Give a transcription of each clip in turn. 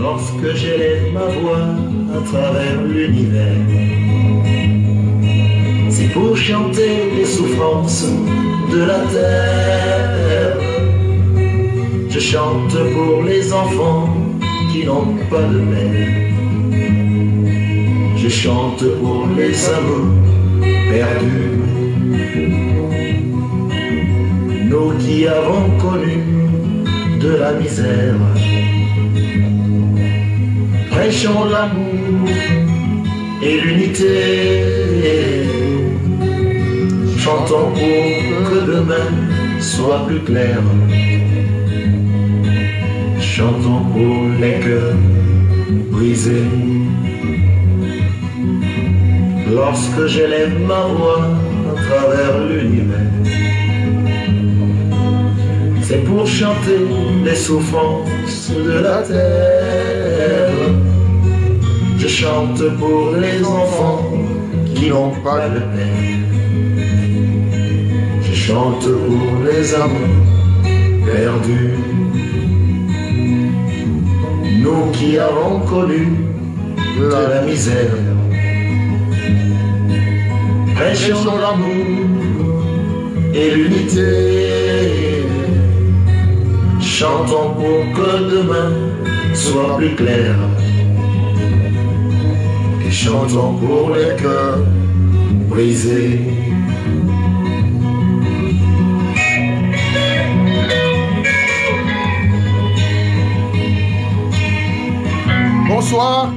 Lorsque j'élève ma voix à travers l'univers, c'est pour chanter les souffrances de la terre. Je chante pour les enfants qui n'ont pas de mère. Je chante pour les amours perdus, nous qui avons connu de la misère. Prêchons l'amour et l'unité, chantons pour que demain soit plus clair. Chantons pour les cœurs brisés. Lorsque j'élève ma voix à travers l'univers, c'est pour chanter les souffrances de la terre. Je chante pour les enfants qui n'ont pas de père. Je chante pour les amours perdus, nous qui avons connu de la misère. Prêchons l'amour et l'unité, chantons pour que demain soit plus clair. Et chantons pour les cœurs brisés. Bonsoir.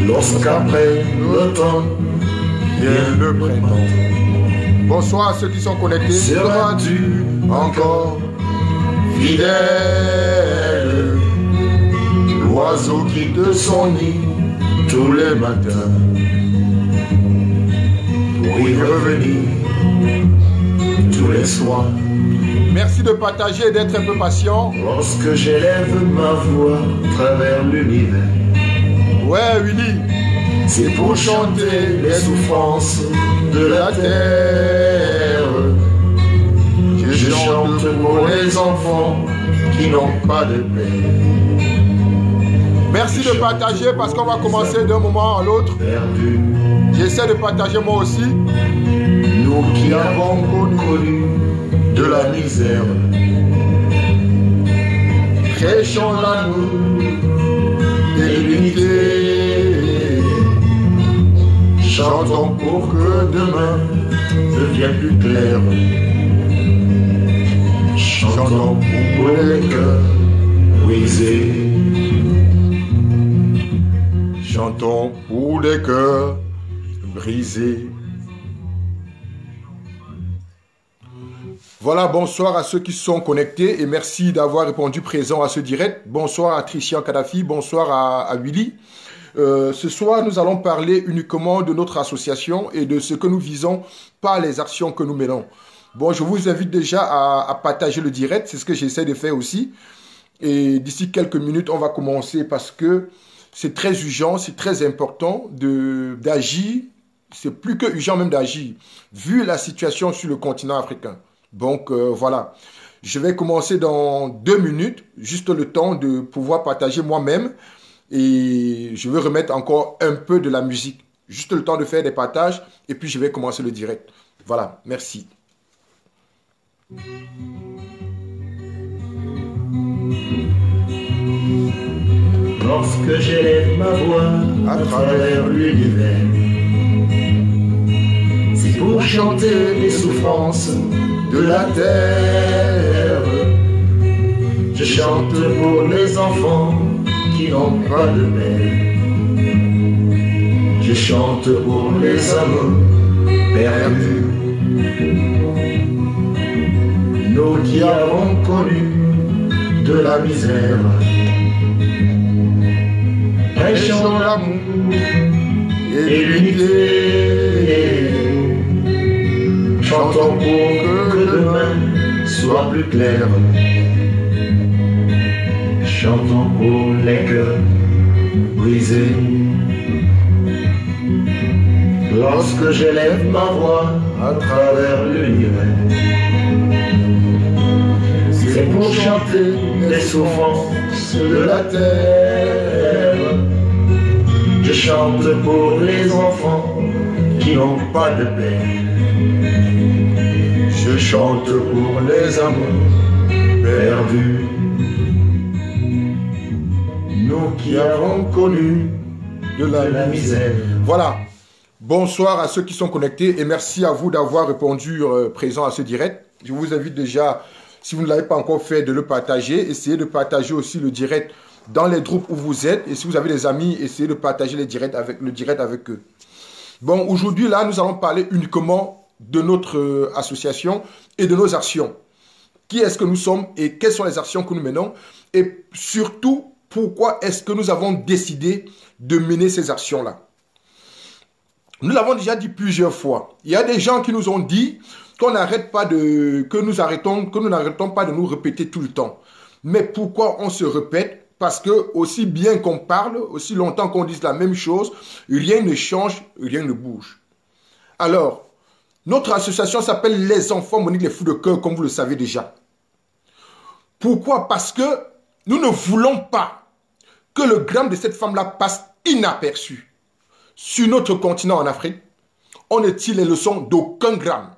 Lorsqu'après l'automne vient le printemps, bonsoir à ceux qui sont connectés. Seras-tu encore fidèle, l'oiseau quitte son nid tous les matins pour y revenir tous les soirs? Merci de partager et d'être un peu patient. Lorsque j'élève ma voix à travers l'univers, ouais, Willy, c'est pour chanter les souffrances de la terre. Je chante pour les enfants qui n'ont pas de père. Merci de partager parce qu'on va commencer d'un moment à l'autre. J'essaie de partager moi aussi. Nous qui avons connu de la misère, prêchons l'amour et l'unité, chantons pour que demain devienne plus clair. Chantons pour les cœurs brisés. Chantons pour les cœurs brisés. Voilà, bonsoir à ceux qui sont connectés et merci d'avoir répondu présent à ce direct. Bonsoir à Tricia Kadhafi, bonsoir à Willy. Ce soir, nous allons parler uniquement de notre association et de ce que nous visons par les actions que nous menons. Bon, je vous invite déjà à partager le direct, c'est ce que j'essaie de faire aussi. Et d'ici quelques minutes, on va commencer parce que c'est très urgent, c'est très important d'agir. C'est plus que urgent même d'agir, vu la situation sur le continent africain. Donc voilà, je vais commencer dans 2 minutes, juste le temps de pouvoir partager moi-même et je vais remettre encore un peu de la musique, juste le temps de faire des partages et puis je vais commencer le direct. Voilà, merci. Lorsque j'élève ma voix à travers l'univers, c'est pour chanter les souffrances de la terre. Je chante pour les enfants qui n'ont pas de mère. Je chante pour les hommes perdus, nous qui avons connu de la misère. Prêchons l'amour et l'unité, chantons pour que demain soit plus clair. Chantons pour les cœurs brisés. Lorsque j'élève ma voix à travers l'univers, c'est pour chanter les souffrances de la terre. Je chante pour les enfants qui n'ont pas de père. Je chante pour les amours perdus, nous qui avons connu de la misère. Voilà. Bonsoir à ceux qui sont connectés et merci à vous d'avoir répondu présent à ce direct. Je vous invite déjà, si vous ne l'avez pas encore fait, de le partager. Essayez de partager aussi le direct dans les groupes où vous êtes. Et si vous avez des amis, essayez de partager le direct avec eux. Bon, aujourd'hui, là, nous allons parler uniquement de notre association et de nos actions. Qui est-ce que nous sommes et quelles sont les actions que nous menons? Et surtout, pourquoi est-ce que nous avons décidé de mener ces actions-là? Nous l'avons déjà dit plusieurs fois. Il y a des gens qui nous ont dit que nous n'arrêtons pas de nous répéter tout le temps. Mais pourquoi on se répète? Parce que aussi bien qu'on parle, aussi longtemps qu'on dise la même chose, rien ne change, rien ne bouge. Alors, notre association s'appelle Les Enfants Monique les Fous de Cœur, comme vous le savez déjà. Pourquoi? Parce que nous ne voulons pas que le drame de cette femme-là passe inaperçu. Sur notre continent en Afrique, on ne tire les leçons d'aucun drame.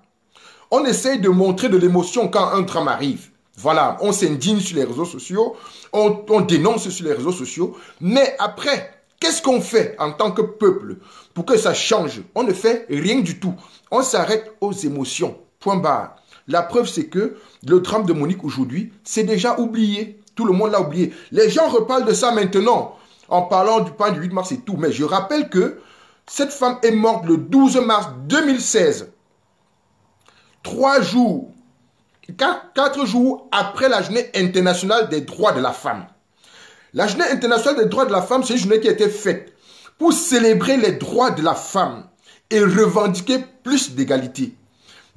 On essaye de montrer de l'émotion quand un drame arrive. Voilà, on s'indigne sur les réseaux sociaux, on dénonce sur les réseaux sociaux. Mais après, qu'est-ce qu'on fait en tant que peuple pour que ça change? On ne fait rien du tout. On s'arrête aux émotions. Point barre. La preuve, c'est que le drame de Monique aujourd'hui, c'est déjà oublié. Tout le monde l'a oublié. Les gens reparlent de ça maintenant, en parlant du pain du 8 mars et tout. Mais je rappelle que cette femme est morte le 12 mars 2016. 4 jours après la journée internationale des droits de la femme. La journée internationale des droits de la femme, c'est une journée qui a été faite pour célébrer les droits de la femme et revendiquer plus d'égalité.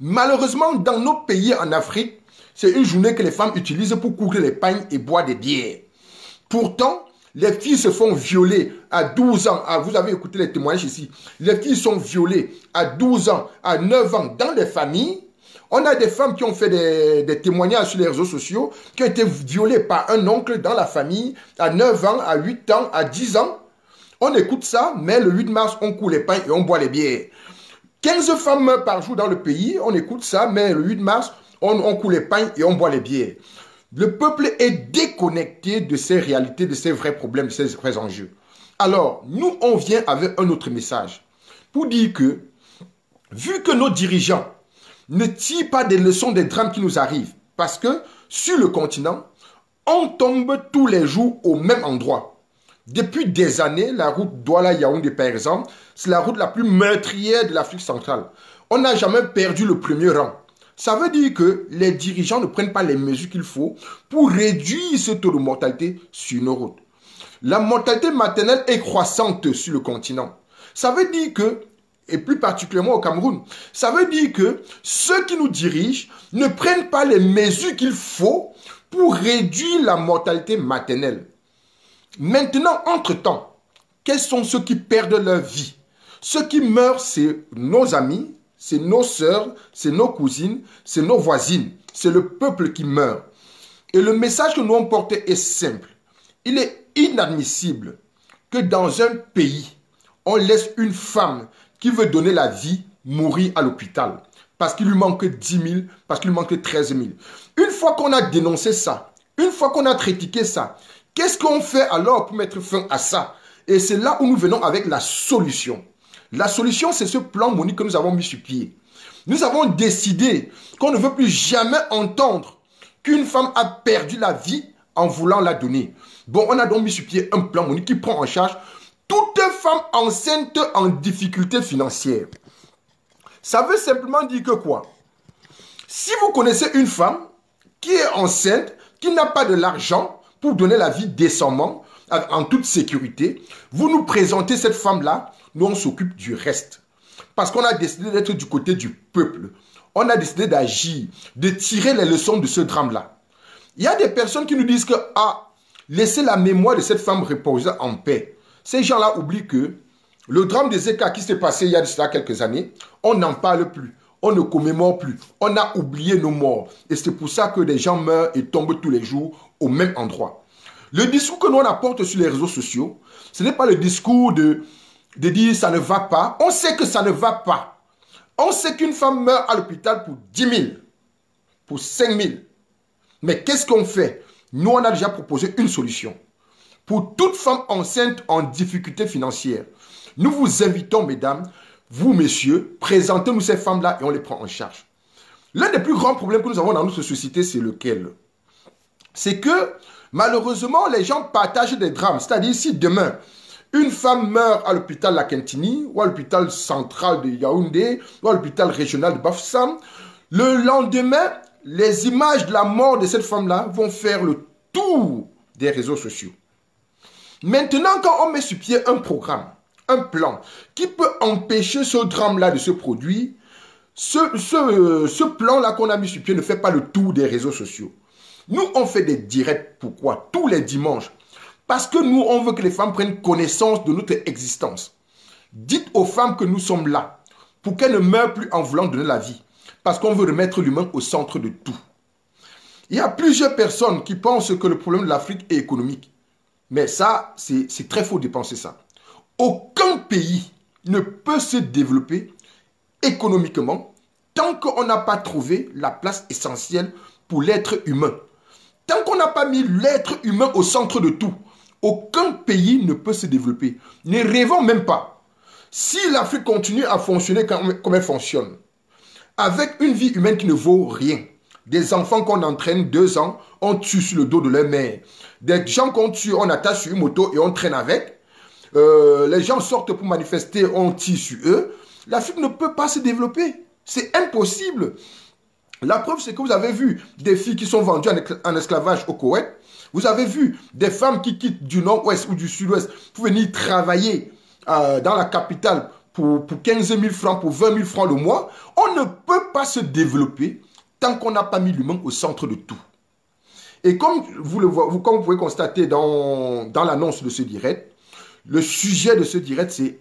Malheureusement, dans nos pays en Afrique, c'est une journée que les femmes utilisent pour couvrir les pagnes et boire des bières. Pourtant, les filles se font violer à 12 ans. Ah, vous avez écouté les témoignages ici. Les filles sont violées à 12 ans, à 9 ans dans les familles. On a des femmes qui ont fait des témoignages sur les réseaux sociaux, qui ont été violées par un oncle dans la famille à 9 ans, à 8 ans, à 10 ans. On écoute ça, mais le 8 mars, on coule les pains et on boit les bières. 15 femmes meurent par jour dans le pays. On écoute ça, mais le 8 mars, on coule les pains et on boit les bières. Le peuple est déconnecté de ces réalités, de ces vrais problèmes, de ces vrais enjeux. Alors, nous, on vient avec un autre message pour dire que, vu que nos dirigeants ne tirent pas des leçons des drames qui nous arrivent, parce que sur le continent, on tombe tous les jours au même endroit. Depuis des années, la route Douala-Yaoundé, par exemple, c'est la route la plus meurtrière de l'Afrique centrale. On n'a jamais perdu le premier rang. Ça veut dire que les dirigeants ne prennent pas les mesures qu'il faut pour réduire ce taux de mortalité sur nos routes. La mortalité maternelle est croissante sur le continent. Ça veut dire que, et plus particulièrement au Cameroun, ça veut dire que ceux qui nous dirigent ne prennent pas les mesures qu'il faut pour réduire la mortalité maternelle. Maintenant, entre-temps, quels sont ceux qui perdent leur vie? Ceux qui meurent, c'est nos amis, c'est nos sœurs, c'est nos cousines, c'est nos voisines. C'est le peuple qui meurt. Et le message que nous avons porté est simple. Il est inadmissible que dans un pays, on laisse une femme qui veut donner la vie mourir à l'hôpital. Parce qu'il lui manque 10 000, parce qu'il lui manque 13 000. Une fois qu'on a dénoncé ça, une fois qu'on a critiqué ça, qu'est-ce qu'on fait alors pour mettre fin à ça? Et c'est là où nous venons avec la solution. La solution, c'est ce plan Monique que nous avons mis sur pied. Nous avons décidé qu'on ne veut plus jamais entendre qu'une femme a perdu la vie en voulant la donner. Bon, on a donc mis sur pied un plan Monique qui prend en charge toute femme enceinte en difficulté financière, ça veut simplement dire que quoi? Si vous connaissez une femme qui est enceinte, qui n'a pas de l'argent pour donner la vie décemment, en toute sécurité, vous nous présentez cette femme-là, nous on s'occupe du reste. Parce qu'on a décidé d'être du côté du peuple. On a décidé d'agir, de tirer les leçons de ce drame-là. Il y a des personnes qui nous disent que, ah, laissez la mémoire de cette femme reposer en paix. Ces gens-là oublient que le drame des Zeka qui s'est passé il y a de cela quelques années, on n'en parle plus, on ne commémore plus, on a oublié nos morts. Et c'est pour ça que des gens meurent et tombent tous les jours au même endroit. Le discours que nous on apporte sur les réseaux sociaux, ce n'est pas le discours de dire ça ne va pas. On sait que ça ne va pas. On sait qu'une femme meurt à l'hôpital pour 10 000, pour 5 000. Mais qu'est-ce qu'on fait? Nous, on a déjà proposé une solution. Pour toute femme enceinte en difficulté financière, nous vous invitons, mesdames, vous, messieurs, présentez-nous ces femmes-là et on les prend en charge. L'un des plus grands problèmes que nous avons dans notre société, c'est lequel? C'est que, malheureusement, les gens partagent des drames. C'est-à-dire, si demain, une femme meurt à l'hôpital Lakentini, ou à l'hôpital central de Yaoundé, ou à l'hôpital régional de Bafoussam, le lendemain, les images de la mort de cette femme-là vont faire le tour des réseaux sociaux. Maintenant, quand on met sur pied un programme, un plan, qui peut empêcher ce drame-là de se produire, ce plan-là qu'on a mis sur pied ne fait pas le tour des réseaux sociaux. Nous, on fait des directs. Pourquoi? Tous les dimanches. Parce que nous, on veut que les femmes prennent connaissance de notre existence. Dites aux femmes que nous sommes là pour qu'elles ne meurent plus en voulant donner la vie. Parce qu'on veut remettre l'humain au centre de tout. Il y a plusieurs personnes qui pensent que le problème de l'Afrique est économique. Mais ça, c'est très faux de penser ça. Aucun pays ne peut se développer économiquement tant qu'on n'a pas trouvé la place essentielle pour l'être humain. Tant qu'on n'a pas mis l'être humain au centre de tout, aucun pays ne peut se développer. Ne rêvons même pas. Si l'Afrique continue à fonctionner comme elle fonctionne, avec une vie humaine qui ne vaut rien, des enfants qu'on entraîne 2 ans, on tue sur le dos de leur mère. Des gens qu'on tue, on attache sur une moto et on traîne avec. Les gens sortent pour manifester, on tire sur eux. L'Afrique ne peut pas se développer. C'est impossible. La preuve, c'est que vous avez vu des filles qui sont vendues en esclavage au Koweït. Vous avez vu des femmes qui quittent du nord-ouest ou du sud-ouest pour venir travailler dans la capitale pour 15 000 francs, pour 20 000 francs le mois. On ne peut pas se développer tant qu'on n'a pas mis l'humain au centre de tout. Et comme vous pouvez constater dans l'annonce de ce direct, le sujet de ce direct, c'est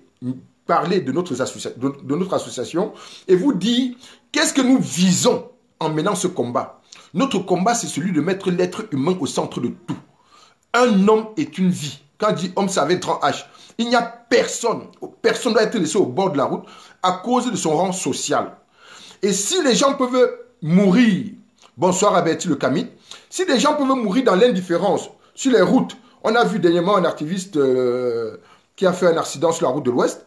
parler de notre association et vous dire qu'est-ce que nous visons en menant ce combat. Notre combat, c'est celui de mettre l'être humain au centre de tout. Un homme est une vie. Quand on dit homme, ça avec grand H. Il n'y a personne. Personne doit être laissé au bord de la route à cause de son rang social. Et si les gens peuvent mourir, bonsoir à Bertie le Camille, si les gens peuvent mourir dans l'indifférence sur les routes, on a vu dernièrement un activiste qui a fait un accident sur la route de l'Ouest.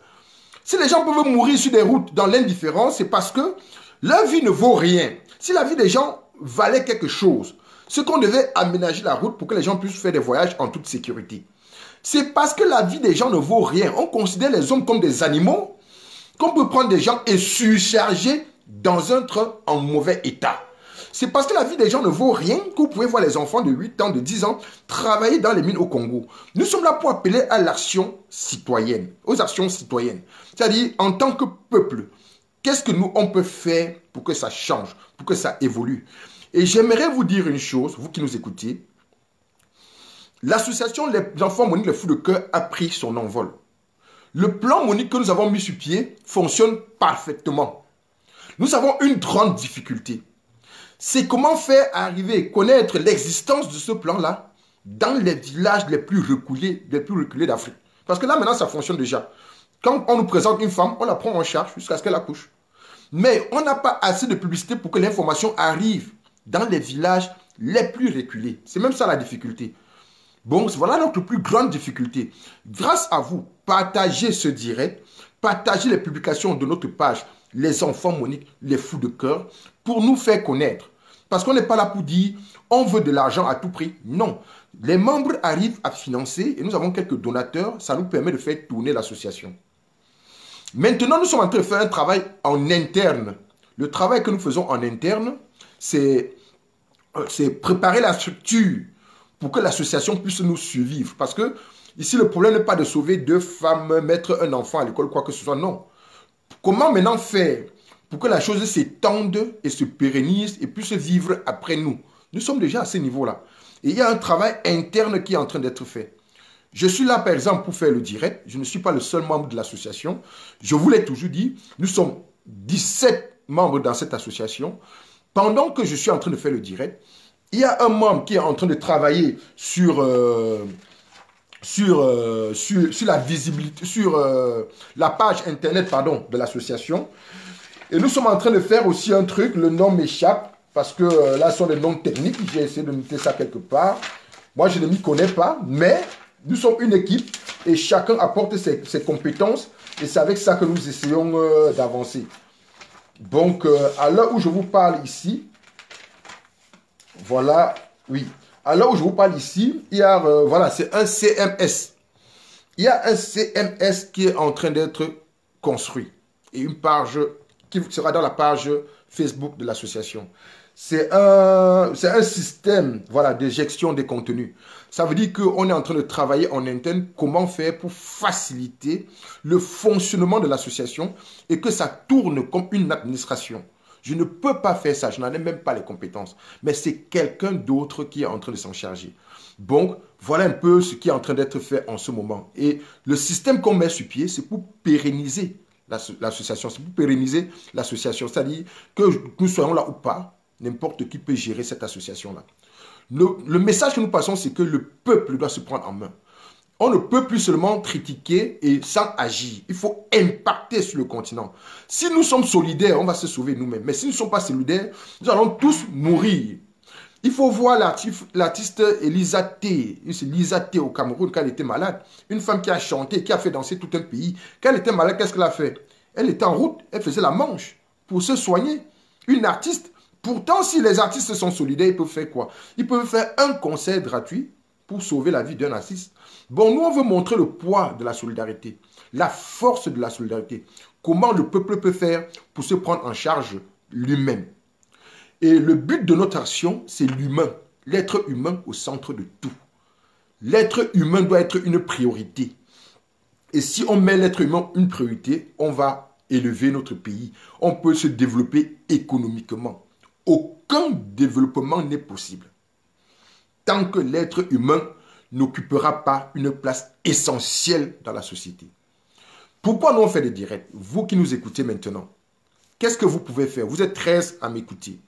Si les gens peuvent mourir sur des routes dans l'indifférence, c'est parce que leur vie ne vaut rien. Si la vie des gens valait quelque chose, c'est qu'on devait aménager la route pour que les gens puissent faire des voyages en toute sécurité. C'est parce que la vie des gens ne vaut rien. On considère les hommes comme des animaux, qu'on peut prendre des gens et surcharger dans un train en mauvais état. C'est parce que la vie des gens ne vaut rien que vous pouvez voir les enfants de 8 ans, de 10 ans travailler dans les mines au Congo. Nous sommes là pour appeler à l'action citoyenne, aux actions citoyennes. C'est-à-dire, en tant que peuple, qu'est-ce que nous, on peut faire pour que ça change, pour que ça évolue? Et j'aimerais vous dire une chose, vous qui nous écoutez. L'association Les Enfants Monique, les Fous de Cœur a pris son envol. Le plan Monique que nous avons mis sur pied fonctionne parfaitement. Nous avons une grande difficulté. C'est comment faire arriver, connaître l'existence de ce plan-là dans les villages les plus reculés d'Afrique. Parce que là, maintenant, ça fonctionne déjà. Quand on nous présente une femme, on la prend en charge jusqu'à ce qu'elle accouche. Mais on n'a pas assez de publicité pour que l'information arrive dans les villages les plus reculés. C'est même ça la difficulté. Bon, voilà notre plus grande difficulté. Grâce à vous, partagez ce direct, partagez les publications de notre page Les Enfants Monique, les Fous de Cœur, pour nous faire connaître. Parce qu'on n'est pas là pour dire, on veut de l'argent à tout prix. Non. Les membres arrivent à financer et nous avons quelques donateurs. Ça nous permet de faire tourner l'association. Maintenant, nous sommes en train de faire un travail en interne. Le travail que nous faisons en interne, c'est préparer la structure pour que l'association puisse nous survivre. Parce que ici, le problème n'est pas de sauver 2 femmes, mettre un enfant à l'école, quoi que ce soit. Non. Comment maintenant faire pour que la chose s'étende et se pérennise et puisse vivre après nous? Nous sommes déjà à ce niveau-là. Et il y a un travail interne qui est en train d'être fait. Je suis là, par exemple, pour faire le direct. Je ne suis pas le seul membre de l'association. Je vous l'ai toujours dit, nous sommes 17 membres dans cette association. Pendant que je suis en train de faire le direct, il y a un membre qui est en train de travailler sur la visibilité, sur la page internet, pardon, de l'association. Et nous sommes en train de faire aussi un truc, le nom m'échappe, parce que là, ce sont des noms techniques. J'ai essayé de noter ça quelque part. Moi, je ne m'y connais pas, mais nous sommes une équipe et chacun apporte ses compétences et c'est avec ça que nous essayons d'avancer. Donc, à l'heure où je vous parle ici, voilà, oui. À l'heure où je vous parle ici, il y a, voilà, c'est un CMS. Il y a un CMS qui est en train d'être construit et une page qui sera dans la page Facebook de l'association. C'est un système, voilà, de gestion des contenus. Ça veut dire qu'on est en train de travailler en interne comment faire pour faciliter le fonctionnement de l'association et que ça tourne comme une administration. Je ne peux pas faire ça, je n'en ai même pas les compétences. Mais c'est quelqu'un d'autre qui est en train de s'en charger. Donc, voilà un peu ce qui est en train d'être fait en ce moment. Et le système qu'on met sur pied, c'est pour pérenniser l'association. C'est pour pérenniser l'association. C'est-à-dire que nous soyons là ou pas, n'importe qui peut gérer cette association-là. Le message que nous passons, c'est que le peuple doit se prendre en main. On ne peut plus seulement critiquer et sans agir. Il faut impacter sur le continent. Si nous sommes solidaires, on va se sauver nous-mêmes. Mais si nous ne sommes pas solidaires, nous allons tous mourir. Il faut voir l'artiste Elisa T. Lisa T au Cameroun quand elle était malade. Une femme qui a chanté, qui a fait danser tout un pays. Quand elle était malade, qu'est-ce qu'elle a fait? Elle était en route, elle faisait la manche pour se soigner. Une artiste. Pourtant, si les artistes sont solidaires, ils peuvent faire quoi? Ils peuvent faire un concert gratuit pour sauver la vie d'un artiste. Bon, nous, on veut montrer le poids de la solidarité, la force de la solidarité. Comment le peuple peut faire pour se prendre en charge lui-même. Et le but de notre action, c'est l'humain, l'être humain au centre de tout. L'être humain doit être une priorité. Et si on met l'être humain une priorité, on va élever notre pays. On peut se développer économiquement. Aucun développement n'est possible tant que l'être humain n'occupera pas une place essentielle dans la société. Pourquoi nous on fait des directs? Vous qui nous écoutez maintenant, qu'est-ce que vous pouvez faire? Vous êtes 13 à m'écouter.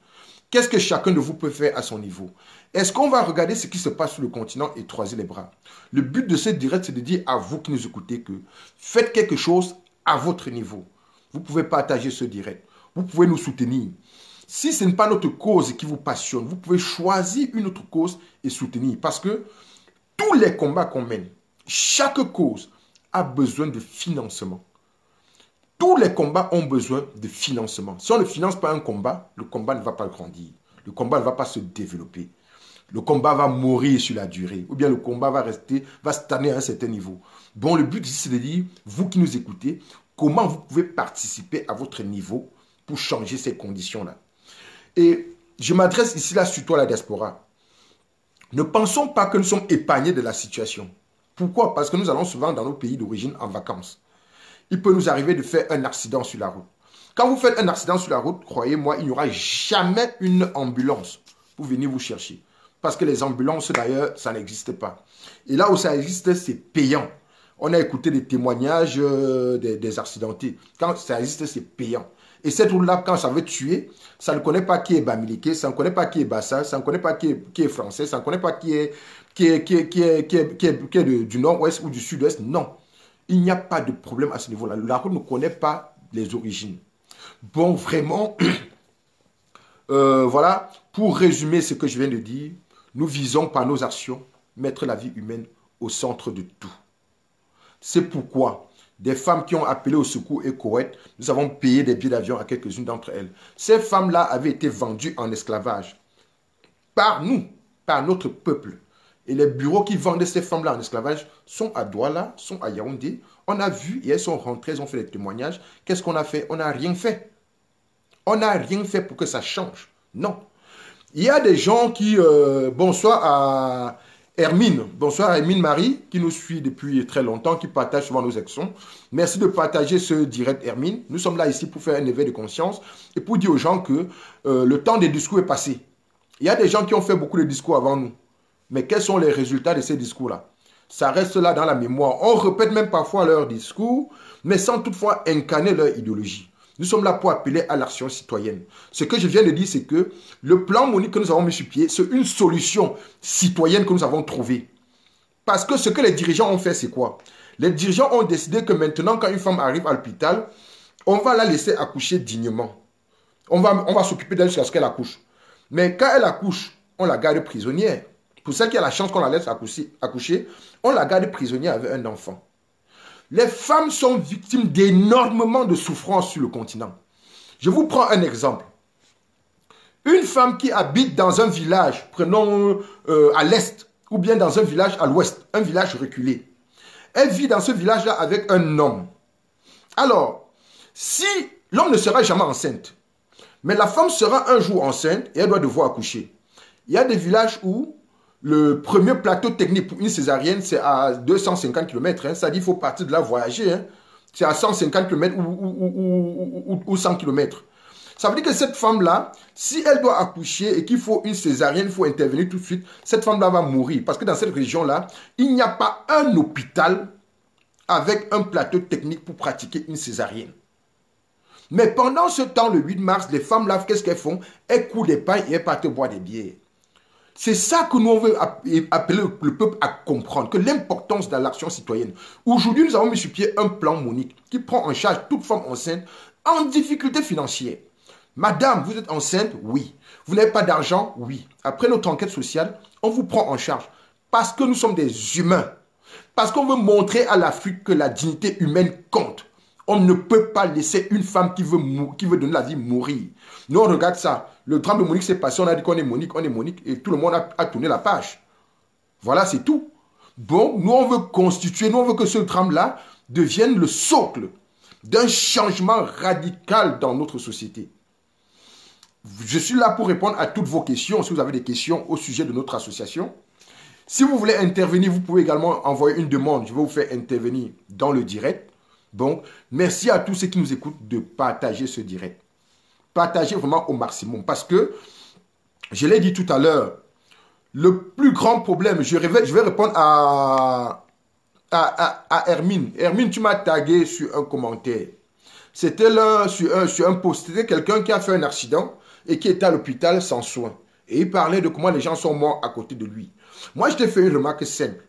Qu'est-ce que chacun de vous peut faire à son niveau? Est-ce qu'on va regarder ce qui se passe sur le continent et croiser les bras? Le but de ce direct, c'est de dire à vous qui nous écoutez que faites quelque chose à votre niveau. Vous pouvez partager ce direct. Vous pouvez nous soutenir. Si ce n'est pas notre cause qui vous passionne, vous pouvez choisir une autre cause et soutenir. Parce que tous les combats qu'on mène, chaque cause a besoin de financement. Tous les combats ont besoin de financement. Si on ne finance pas un combat, le combat ne va pas grandir. Le combat ne va pas se développer. Le combat va mourir sur la durée. Ou bien le combat va stagner à un certain niveau. Bon, le but ici, c'est de dire, vous qui nous écoutez, comment vous pouvez participer à votre niveau pour changer ces conditions-là. Et je m'adresse ici là surtout à la diaspora. Ne pensons pas que nous sommes épargnés de la situation. Pourquoi? Parce que nous allons souvent dans nos pays d'origine en vacances. Il peut nous arriver de faire un accident sur la route. Quand vous faites un accident sur la route, croyez-moi, il n'y aura jamais une ambulance pour venir vous chercher. Parce que les ambulances, d'ailleurs, ça n'existe pas. Et là où ça existe, c'est payant. On a écouté des témoignages des accidentés. Quand ça existe, c'est payant. Et cette route-là, quand ça veut tuer, ça ne connaît pas qui est Bamileke, ça ne connaît pas qui est Bassa, ça ne connaît pas qui est français, ça ne connaît pas qui est du nord-ouest ou du sud-ouest. Non. Il n'y a pas de problème à ce niveau-là. La route ne connaît pas les origines. Bon, vraiment, voilà, pour résumer ce que je viens de dire, nous visons par nos actions mettre la vie humaine au centre de tout. C'est pourquoi des femmes qui ont appelé au secours et Koweït, nous avons payé des billets d'avion à quelques-unes d'entre elles. Ces femmes-là avaient été vendues en esclavage. par nous, par notre peuple. Et les bureaux qui vendaient ces femmes-là en esclavage sont à Douala, sont à Yaoundé. On a vu et elles sont rentrées, elles ont fait des témoignages. Qu'est-ce qu'on a fait? On n'a rien fait. On n'a rien fait pour que ça change. Non. Il y a des gens qui... bonsoir à Hermine. Bonsoir à Hermine Marie, qui nous suit depuis très longtemps, qui partage souvent nos actions. Merci de partager ce direct, Hermine. Nous sommes là ici pour faire un éveil de conscience et pour dire aux gens que le temps des discours est passé. Il y a des gens qui ont fait beaucoup de discours avant nous. Mais quels sont les résultats de ces discours-là? Ça reste là dans la mémoire. On répète même parfois leurs discours, mais sans toutefois incarner leur idéologie. Nous sommes là pour appeler à l'action citoyenne. Ce que je viens de dire, c'est que le plan Monique que nous avons mis sur pied, c'est une solution citoyenne que nous avons trouvée. Parce que ce que les dirigeants ont fait, c'est quoi? Les dirigeants ont décidé que maintenant, quand une femme arrive à l'hôpital, on va la laisser accoucher dignement. On va s'occuper d'elle jusqu'à ce qu'elle accouche. Mais quand elle accouche, on la garde prisonnière. Pour celle qui a la chance qu'on la laisse accoucher, on la garde prisonnière avec un enfant. Les femmes sont victimes d'énormément de souffrances sur le continent. Je vous prends un exemple. Une femme qui habite dans un village, prenons à l'est, ou bien dans un village à l'ouest, un village reculé. Elle vit dans ce village-là avec un homme. Alors, si l'homme ne sera jamais enceinte, mais la femme sera un jour enceinte et elle doit devoir accoucher. Il y a des villages où le premier plateau technique pour une césarienne, c'est à 250 km. Hein. Ça dit qu'il faut partir de là voyager. Hein. C'est à 150 km ou 100 km. Ça veut dire que cette femme-là, si elle doit accoucher et qu'il faut une césarienne, il faut intervenir tout de suite, cette femme-là va mourir. Parce que dans cette région-là, il n'y a pas un hôpital avec un plateau technique pour pratiquer une césarienne. Mais pendant ce temps, le 8 mars, les femmes-là, qu'est-ce qu'elles font? Elles coulent des pailles et elles partent boire des bières. C'est ça que nous, on veut appeler le peuple à comprendre, que l'importance de l'action citoyenne. Aujourd'hui, nous avons mis sur pied un plan Monique qui prend en charge toute femme enceinte en difficulté financière. Madame, vous êtes enceinte? Oui. Vous n'avez pas d'argent? Oui. Après notre enquête sociale, on vous prend en charge parce que nous sommes des humains. Parce qu'on veut montrer à l'Afrique que la dignité humaine compte. On ne peut pas laisser une femme qui veut donner la vie mourir. Nous, on regarde ça. Le drame de Monique s'est passé, on a dit qu'on est Monique, et tout le monde a tourné la page. Voilà, c'est tout. Bon, nous, on veut constituer, nous, on veut que ce drame-là devienne le socle d'un changement radical dans notre société. Je suis là pour répondre à toutes vos questions, si vous avez des questions au sujet de notre association. Si vous voulez intervenir, vous pouvez également envoyer une demande. Je vais vous faire intervenir dans le direct. Bon, merci à tous ceux qui nous écoutent de partager ce direct. Partagez vraiment au maximum. Parce que, je l'ai dit tout à l'heure, le plus grand problème, je vais répondre à Hermine. Hermine, tu m'as tagué sur un commentaire. C'était là, sur un post. C'était quelqu'un qui a fait un accident et qui était à l'hôpital sans soins. Et il parlait de comment les gens sont morts à côté de lui. Moi, je t'ai fait une remarque simple.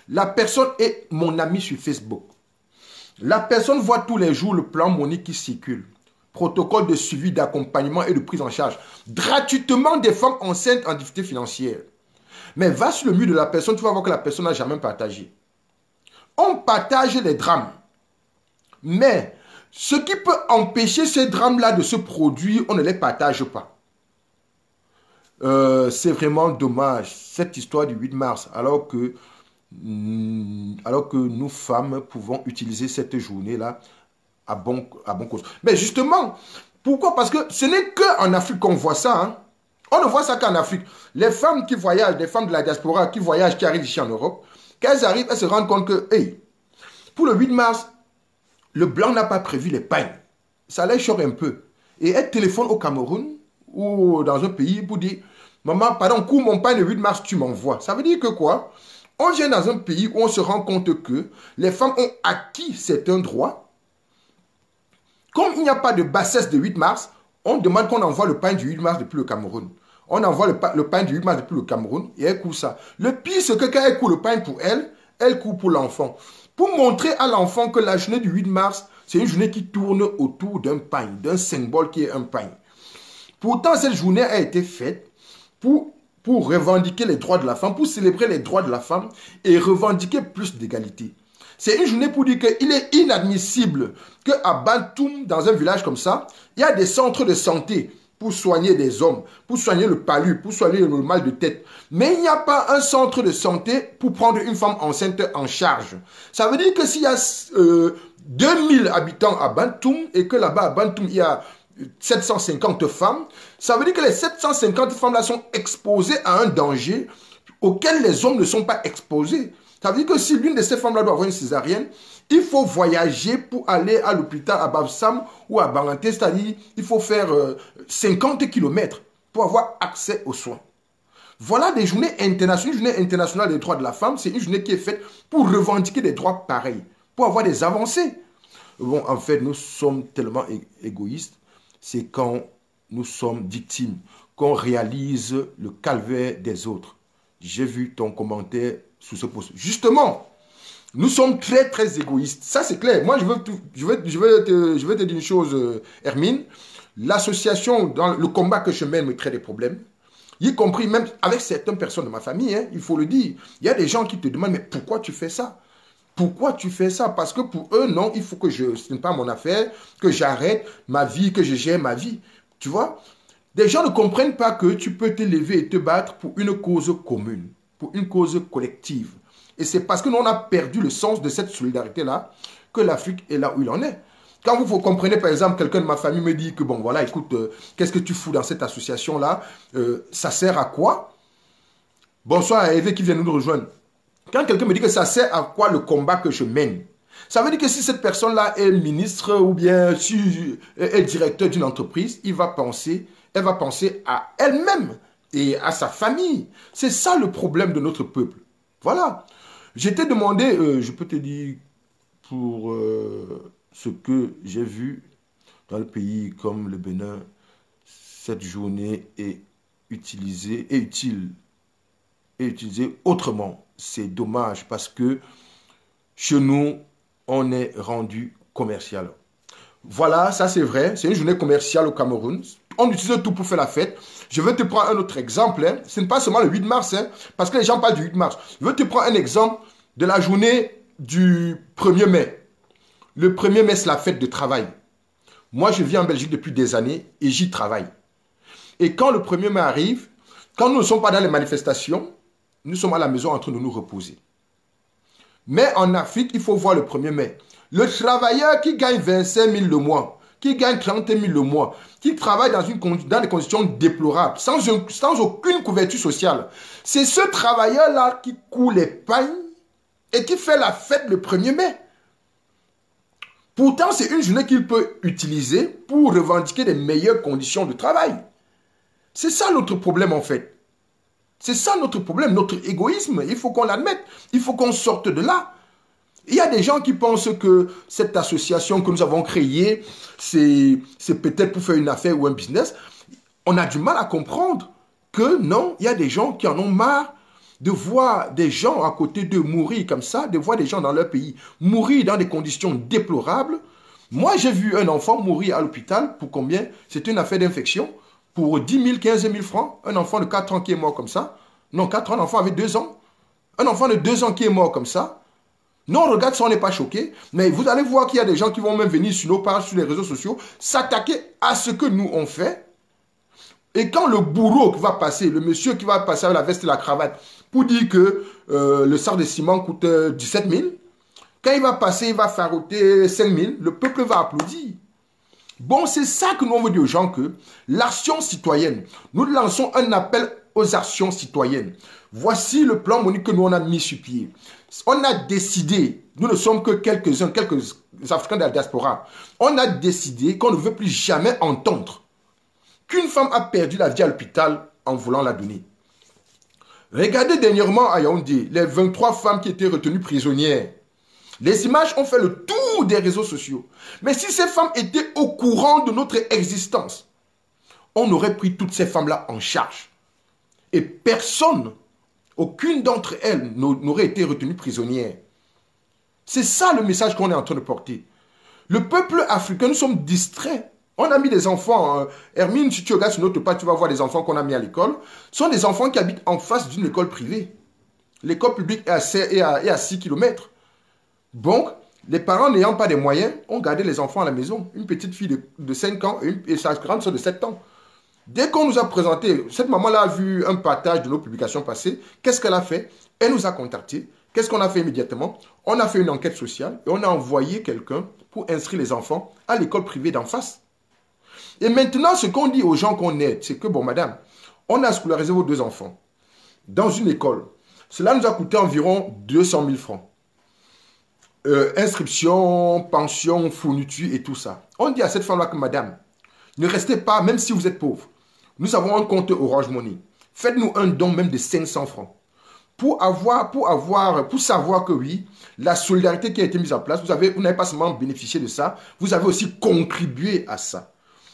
La personne est mon ami sur Facebook. La personne voit tous les jours le plan Monique qui circule. Protocole de suivi, d'accompagnement et de prise en charge. Gratuitement des femmes enceintes en difficulté financière. Mais va sur le mur de la personne, tu vas voir que la personne n'a jamais partagé. On partage les drames. Mais ce qui peut empêcher ces drames-là de se produire, on ne les partage pas. C'est vraiment dommage, cette histoire du 8 mars, alors que nous, femmes, pouvons utiliser cette journée-là à bon cause. Mais justement, pourquoi? Parce que ce n'est qu'en Afrique qu'on voit ça. Hein. On ne voit ça qu'en Afrique. Les femmes qui voyagent, les femmes de la diaspora qui voyagent, qui arrivent ici en Europe, quand elles arrivent, elles se rendent compte que, hey, pour le 8 mars, le blanc n'a pas prévu les pagnes. Ça les choque un peu. Et elles téléphonent au Cameroun ou dans un pays pour dire, maman, pardon, cours mon pain le 8 mars, tu m'envoies. Ça veut dire que quoi? On vient dans un pays où on se rend compte que les femmes ont acquis certains droits. Comme il n'y a pas de bassesse de 8 mars, on demande qu'on envoie le pain du 8 mars depuis le Cameroun. On envoie le pain du 8 mars depuis le Cameroun et elle court ça. Le pire, c'est que quand elle court le pain pour elle, elle court pour l'enfant. Pour montrer à l'enfant que la journée du 8 mars, c'est une journée qui tourne autour d'un pain, d'un symbole qui est un pain. Pourtant, cette journée a été faite pour revendiquer les droits de la femme, pour célébrer les droits de la femme et revendiquer plus d'égalité. C'est une journée pour dire qu'il est inadmissible qu'à Bantoum, dans un village comme ça, il y a des centres de santé pour soigner des hommes, pour soigner le palu, pour soigner le mal de tête. Mais il n'y a pas un centre de santé pour prendre une femme enceinte en charge. Ça veut dire que s'il y a 2000 habitants à Bantoum et que là-bas à Bantoum, il y a 750 femmes, ça veut dire que les 750 femmes-là sont exposées à un danger auquel les hommes ne sont pas exposés. Ça veut dire que si l'une de ces femmes-là doit avoir une césarienne, il faut voyager pour aller à l'hôpital à Babsam ou à Baranté, c'est-à-dire il faut faire 50 km pour avoir accès aux soins. Voilà des journées internationales. Une journée internationale des droits de la femme, c'est une journée qui est faite pour revendiquer des droits pareils, pour avoir des avancées. Bon, en fait, nous sommes tellement égoïstes, c'est quand nous sommes victimes, qu'on réalise le calvaire des autres. J'ai vu ton commentaire sous ce post. Justement, nous sommes très, très égoïstes. Ça, c'est clair. Moi, je vais te dire une chose, Hermine. L'association, dans le combat que je mène, me crée des problèmes. Y compris même avec certaines personnes de ma famille, hein, il faut le dire. Il y a des gens qui te demandent, mais pourquoi tu fais ça? Pourquoi tu fais ça? Parce que pour eux, non, il faut que ce n'est pas mon affaire, que j'arrête ma vie, que je gère ma vie. Tu vois? Des gens ne comprennent pas que tu peux te lever et te battre pour une cause commune, pour une cause collective. Et c'est parce que nous, on a perdu le sens de cette solidarité-là que l'Afrique est là où il en est. Quand vous comprenez, par exemple, quelqu'un de ma famille me dit que, bon, voilà, écoute, qu'est-ce que tu fous dans cette association-là? Ça sert à quoi? Bonsoir à Eve qui vient nous rejoindre. Quand quelqu'un me dit que ça sert à quoi le combat que je mène, ça veut dire que si cette personne-là est ministre ou bien si est directeur d'une entreprise, elle va penser à elle-même et à sa famille. C'est ça le problème de notre peuple. Voilà. Je t'ai demandé, je peux te dire, pour ce que j'ai vu dans le pays comme le Bénin, cette journée est utilisée autrement. C'est dommage parce que chez nous, on est rendu commercial. Voilà, ça c'est vrai. C'est une journée commerciale au Cameroun. On utilise tout pour faire la fête. Je vais te prendre un autre exemple. Hein. Ce n'est pas seulement le 8 mars, hein, parce que les gens parlent du 8 mars. Je vais te prendre un exemple de la journée du 1er mai. Le 1er mai, c'est la fête de travail. Moi, je vis en Belgique depuis des années et j'y travaille. Et quand le 1er mai arrive, quand nous ne sommes pas dans les manifestations, nous sommes à la maison en train de nous reposer. Mais en Afrique, il faut voir le 1er mai. Le travailleur qui gagne 25 000 le mois, qui gagne 30 000 le mois, qui travaille dans des conditions déplorables, sans aucune couverture sociale, c'est ce travailleur-là qui coule les pagnes et qui fait la fête le 1er mai. Pourtant, c'est une journée qu'il peut utiliser pour revendiquer des meilleures conditions de travail. C'est ça notre problème en fait. C'est ça notre problème, notre égoïsme. Il faut qu'on l'admette. Il faut qu'on sorte de là. Il y a des gens qui pensent que cette association que nous avons créée, c'est peut-être pour faire une affaire ou un business. On a du mal à comprendre que non, il y a des gens qui en ont marre de voir des gens à côté d'eux mourir comme ça, de voir des gens dans leur pays mourir dans des conditions déplorables. Moi, j'ai vu un enfant mourir à l'hôpital pour combien? C'était une affaire d'infection. Pour 10 000, 15 000 francs, un enfant de 4 ans qui est mort comme ça. Non, 4 ans, un enfant avec 2 ans. Un enfant de 2 ans qui est mort comme ça. Non, on regarde ça, on n'est pas choqué. Mais vous allez voir qu'il y a des gens qui vont même venir sur nos pages, sur les réseaux sociaux, s'attaquer à ce que nous on fait. Et quand le bourreau qui va passer, le monsieur qui va passer avec la veste et la cravate, pour dire que le sac de ciment coûte 17 000, quand il va passer, il va faroter 5 000, le peuple va applaudir. Bon, c'est ça que nous on veut dire aux gens, que l'action citoyenne, nous lançons un appel aux actions citoyennes. Voici le plan Monique que nous on a mis sur pied. On a décidé, nous ne sommes que quelques Africains de la diaspora, on a décidé qu'on ne veut plus jamais entendre qu'une femme a perdu la vie à l'hôpital en voulant la donner. Regardez dernièrement à Yaoundé, les 23 femmes qui étaient retenues prisonnières. Les images ont fait le tour des réseaux sociaux. Mais si ces femmes étaient au courant de notre existence, on aurait pris toutes ces femmes-là en charge. Et personne, aucune d'entre elles n'aurait été retenue prisonnière. C'est ça le message qu'on est en train de porter. Le peuple africain, nous sommes distraits. On a mis des enfants, Hermine, si tu regardes sur notre page, tu vas voir des enfants qu'on a mis à l'école. Ce sont des enfants qui habitent en face d'une école privée. L'école publique est à 6 km. Donc, les parents n'ayant pas de moyens ont gardé les enfants à la maison. Une petite fille de 5 ans et sa grande soeur de 7 ans. Dès qu'on nous a présenté, cette maman-là a vu un partage de nos publications passées. Qu'est-ce qu'elle a fait? Elle nous a contactés. Qu'est-ce qu'on a fait immédiatement? On a fait une enquête sociale et on a envoyé quelqu'un pour inscrire les enfants à l'école privée d'en face. Et maintenant, ce qu'on dit aux gens qu'on aide, c'est que, bon, madame, on a scolarisé vos 2 enfants dans une école. Cela nous a coûté environ 200 000 francs. Inscription, pension, fourniture et tout ça. On dit à cette femme-là que, madame, ne restez pas, même si vous êtes pauvre. Nous avons un compte Orange Money. Faites-nous un don même de 500 francs. Pour savoir que oui, la solidarité qui a été mise en place, vous n'avez pas seulement bénéficié de ça, vous avez aussi contribué à ça.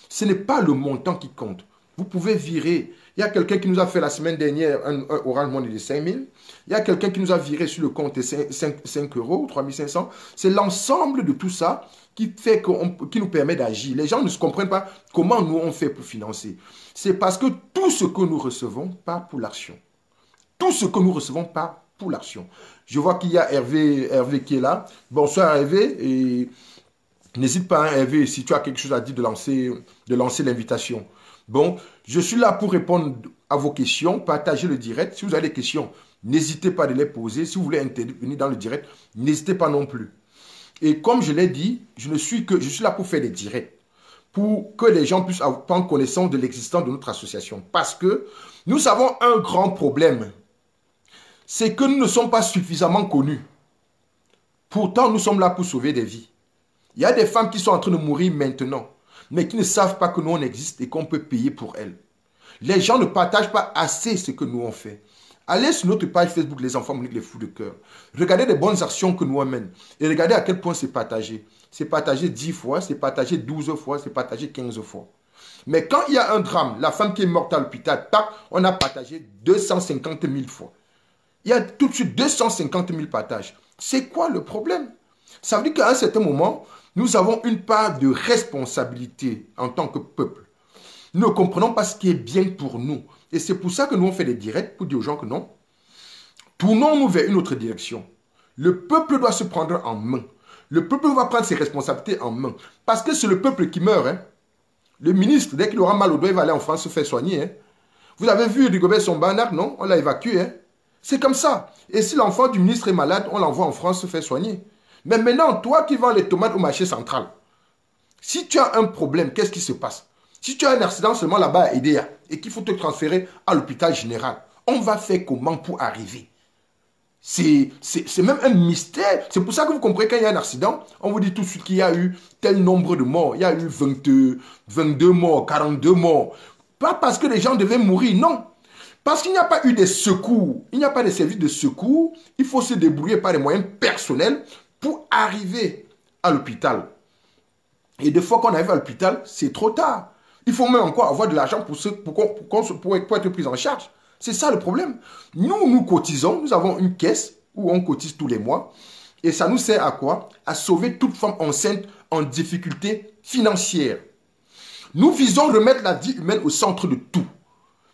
Ce n'est pas le montant qui compte. Vous pouvez virer. Il y a quelqu'un qui nous a fait la semaine dernière un Orange Money de 5 000. Il y a quelqu'un qui nous a viré sur le compte 5 euros, 3 500. C'est l'ensemble de tout ça qui nous permet d'agir. Les gens ne se comprennent pas comment nous on fait pour financer. C'est parce que tout ce que nous recevons, pas pour l'action. Tout ce que nous recevons, pas pour l'action. Je vois qu'il y a Hervé qui est là. Bonsoir Hervé. Et n'hésite pas, hein, Hervé, si tu as quelque chose à dire, de lancer l'invitation. Bon, je suis là pour répondre à vos questions, partager le direct. Si vous avez des questions, n'hésitez pas à les poser. Si vous voulez intervenir dans le direct, n'hésitez pas non plus. Et comme je l'ai dit, je suis là pour faire des directs, pour que les gens puissent prendre connaissance de l'existence de notre association. Parce que nous avons un grand problème. C'est que nous ne sommes pas suffisamment connus. Pourtant, nous sommes là pour sauver des vies. Il y a des femmes qui sont en train de mourir maintenant, mais qui ne savent pas que nous on existe et qu'on peut payer pour elles. Les gens ne partagent pas assez ce que nous on fait. Allez sur notre page Facebook Les Enfants Monique les Fous de Cœur. Regardez les bonnes actions que nous on mène. Et regardez à quel point c'est partagé. C'est partagé 10 fois, c'est partagé 12 fois, c'est partagé 15 fois. Mais quand il y a un drame, la femme qui est morte à l'hôpital, tac, on a partagé 250 000 fois. Il y a tout de suite 250 000 partages. C'est quoi le problème? Ça veut dire qu'à un certain moment, nous avons une part de responsabilité en tant que peuple. Nous ne comprenons pas ce qui est bien pour nous. Et c'est pour ça que nous on fait des directs pour dire aux gens que non. Tournons-nous vers une autre direction. Le peuple doit se prendre en main. Le peuple va prendre ses responsabilités en main. Parce que c'est le peuple qui meurt. Hein. Le ministre, dès qu'il aura mal au doigt, il va aller en France se faire soigner. Hein. Vous avez vu Rigobert Sambana, non? On l'a évacué. Hein. C'est comme ça. Et si l'enfant du ministre est malade, on l'envoie en France se faire soigner. Mais maintenant, toi qui vends les tomates au marché central, si tu as un problème, qu'est-ce qui se passe? Si tu as un accident seulement là-bas à Edea et qu'il faut te transférer à l'hôpital général, on va faire comment pour arriver? C'est même un mystère. C'est pour ça que vous comprenez quand il y a un accident, on vous dit tout de suite qu'il y a eu tel nombre de morts. Il y a eu 22 morts, 42 morts. Pas parce que les gens devaient mourir, non. Parce qu'il n'y a pas eu des secours. Il n'y a pas de services de secours. Il faut se débrouiller par des moyens personnels pour arriver à l'hôpital. Et des fois qu'on arrive à l'hôpital, c'est trop tard. Il faut même encore avoir de l'argent pour être pris en charge. C'est ça le problème. Nous cotisons, nous avons une caisse où on cotise tous les mois. Et ça nous sert à quoi? À sauver toute femme enceinte en difficulté financière. Nous visons remettre la vie humaine au centre de tout.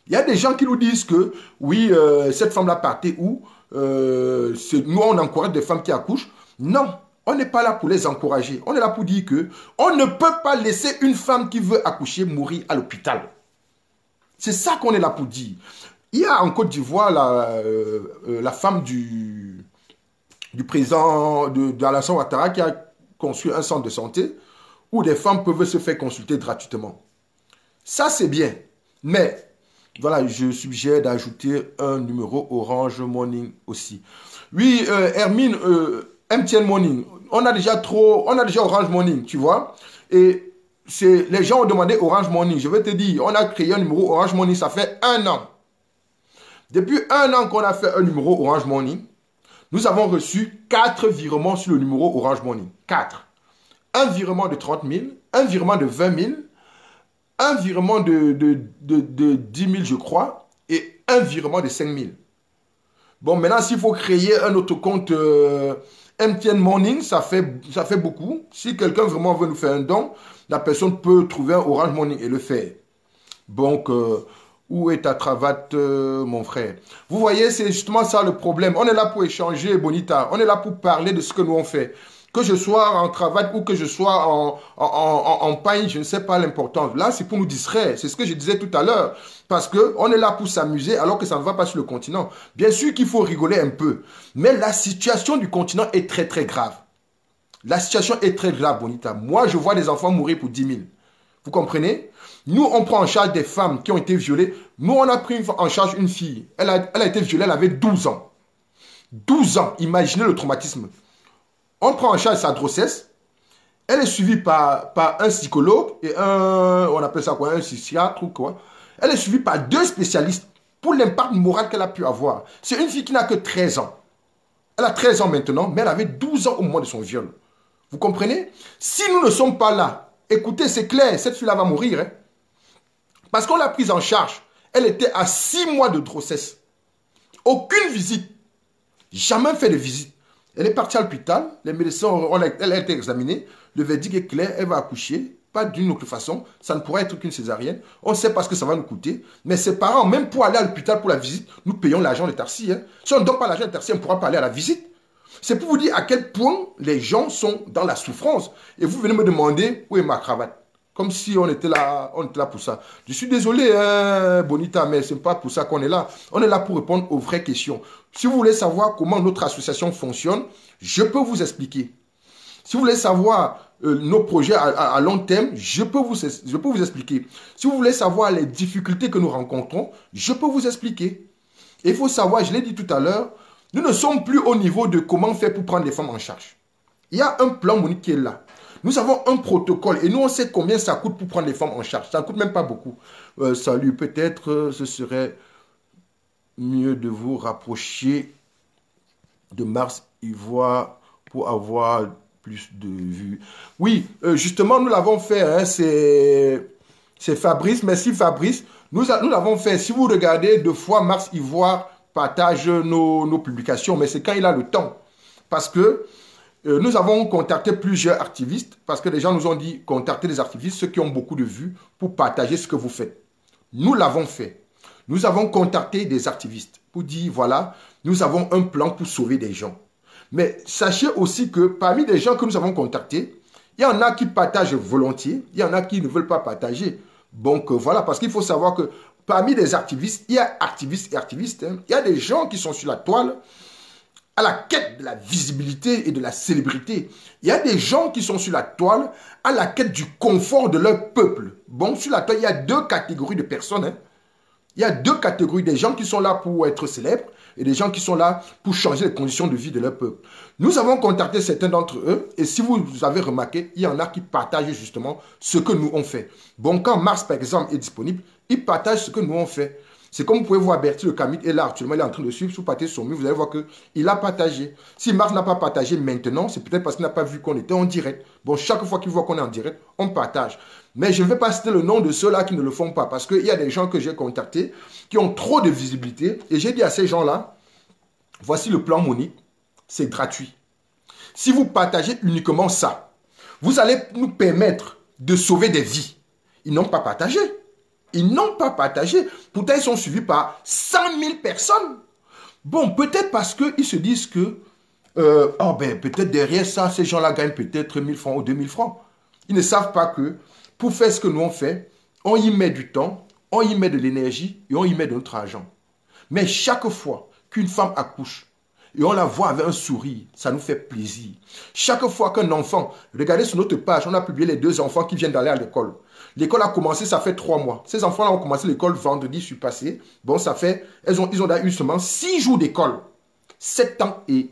Il y a des gens qui nous disent que, oui, cette femme-là partait où? Nous, on encourage des femmes qui accouchent. Non, on n'est pas là pour les encourager. On est là pour dire que on ne peut pas laisser une femme qui veut accoucher mourir à l'hôpital. C'est ça qu'on est là pour dire. Il y a en Côte d'Ivoire la femme du président d'Alassane Ouattara qui a construit un centre de santé où des femmes peuvent se faire consulter gratuitement. Ça, c'est bien. Mais, voilà, je suggère d'ajouter un numéro Orange Money aussi. Oui, Hermine, MTN Money, on a déjà Orange Money, tu vois. Et les gens ont demandé Orange Money. Je vais te dire, on a créé un numéro Orange Money, ça fait 1 an. Depuis 1 an qu'on a fait un numéro Orange Money, nous avons reçu 4 virements sur le numéro Orange Money. 4. Un virement de 30 000, un virement de 20 000, un virement de 10 000, je crois, et un virement de 5 000. Bon, maintenant, s'il faut créer un autre compte MTN Money, ça fait beaucoup. Si quelqu'un vraiment veut nous faire un don, la personne peut trouver un Orange Money et le faire. Donc, où est ta cravate, mon frère? Vous voyez, c'est justement ça le problème. On est là pour échanger, Bonita. On est là pour parler de ce que nous on fait. Que je sois en travail ou que je sois en pagne, je ne sais pas l'importance. Là, c'est pour nous distraire. C'est ce que je disais tout à l'heure. Parce qu'on est là pour s'amuser alors que ça ne va pas sur le continent. Bien sûr qu'il faut rigoler un peu. Mais la situation du continent est très, très grave. La situation est très grave, Bonita. Moi, je vois des enfants mourir pour 10 000. Vous comprenez? Nous, on prend en charge des femmes qui ont été violées. Nous, on a pris en charge une fille. Elle a été violée, elle avait 12 ans. 12 ans, imaginez le traumatisme. On prend en charge sa grossesse. Elle est suivie par un psychologue et on appelle ça quoi, un psychiatre ou quoi. Elle est suivie par 2 spécialistes pour l'impact moral qu'elle a pu avoir. C'est une fille qui n'a que 13 ans. Elle a 13 ans maintenant, mais elle avait 12 ans au moment de son viol. Vous comprenez? Si nous ne sommes pas là, écoutez, c'est clair, cette fille-là va mourir. Hein? Parce qu'on l'a prise en charge. Elle était à 6 mois de grossesse. Aucune visite. Jamais fait de visite. Elle est partie à l'hôpital. Les médecins, elle a été examinée. Le verdict est clair, elle va accoucher. Pas d'une autre façon. Ça ne pourra être qu'une césarienne. On ne sait pas ce que ça va nous coûter. Mais ses parents, même pour aller à l'hôpital pour la visite, nous payons l'argent de taxi. Hein. Si on ne donne pas l'argent de taxi, on ne pourra pas aller à la visite. C'est pour vous dire à quel point les gens sont dans la souffrance. Et vous venez me demander où est ma cravate. Comme si on était là pour ça. Je suis désolé, hein, Bonita, mais ce n'est pas pour ça qu'on est là. On est là pour répondre aux vraies questions. Si vous voulez savoir comment notre association fonctionne, je peux vous expliquer. Si vous voulez savoir nos projets à long terme, je peux vous expliquer. Si vous voulez savoir les difficultés que nous rencontrons, je peux vous expliquer. Et il faut savoir, je l'ai dit tout à l'heure, nous ne sommes plus au niveau de comment faire pour prendre les femmes en charge. Il y a un plan, Monique, qui est là. Nous avons un protocole et nous, on sait combien ça coûte pour prendre les femmes en charge. Ça ne coûte même pas beaucoup. Salut, peut-être ce serait mieux de vous rapprocher de Mars Ivoire pour avoir plus de vues. Oui, justement, nous l'avons fait. Hein, c'est Fabrice. Merci, Fabrice. Nous l'avons fait. Si vous regardez, 2 fois, Mars Ivoire partage nos publications, mais c'est quand il a le temps. Parce que nous avons contacté plusieurs activistes, parce que les gens nous ont dit, contactez les activistes, ceux qui ont beaucoup de vues, pour partager ce que vous faites. Nous l'avons fait. Nous avons contacté des activistes pour dire, voilà, nous avons un plan pour sauver des gens. Mais sachez aussi que parmi les gens que nous avons contactés, il y en a qui partagent volontiers, il y en a qui ne veulent pas partager. Donc voilà, parce qu'il faut savoir que parmi les activistes, il y a activistes et activistes. Hein. Il y a des gens qui sont sur la toile à la quête de la visibilité et de la célébrité. Il y a des gens qui sont sur la toile à la quête du confort de leur peuple. Bon, sur la toile, il y a 2 catégories de personnes. Hein. Il y a 2 catégories, des gens qui sont là pour être célèbres et des gens qui sont là pour changer les conditions de vie de leur peuple. Nous avons contacté certains d'entre eux et si vous avez remarqué, il y en a qui partagent justement ce que nous on fait. Bon, quand Mars, par exemple, est disponible, il partage ce que nous on fait. C'est comme vous pouvez voir, Bertie le Camite est là actuellement, il est en train de suivre, sous pâté son mur, vous allez voir qu'il a partagé. Si Mars n'a pas partagé maintenant, c'est peut-être parce qu'il n'a pas vu qu'on était en direct. Bon, chaque fois qu'il voit qu'on est en direct, on partage. Mais je ne vais pas citer le nom de ceux-là qui ne le font pas, parce qu'il y a des gens que j'ai contactés qui ont trop de visibilité, et j'ai dit à ces gens-là, voici le plan Monique, c'est gratuit. Si vous partagez uniquement ça, vous allez nous permettre de sauver des vies. Ils n'ont pas partagé. Ils n'ont pas partagé. Pourtant, ils sont suivis par 100 000 personnes. Bon, peut-être parce qu'ils se disent que, peut-être derrière ça, ces gens-là gagnent peut-être 1 000 francs ou 2 000 francs. Ils ne savent pas que pour faire ce que nous on fait, on y met du temps, on y met de l'énergie et on y met de notre argent. Mais chaque fois qu'une femme accouche, et on la voit avec un sourire, ça nous fait plaisir. Chaque fois qu'un enfant, regardez sur notre page, on a publié les 2 enfants qui viennent d'aller à l'école. L'école a commencé, ça fait 3 mois. Ces enfants-là ont commencé l'école vendredi, je suis passé. Bon, ça fait, ils ont eu seulement 6 jours d'école. 7 ans et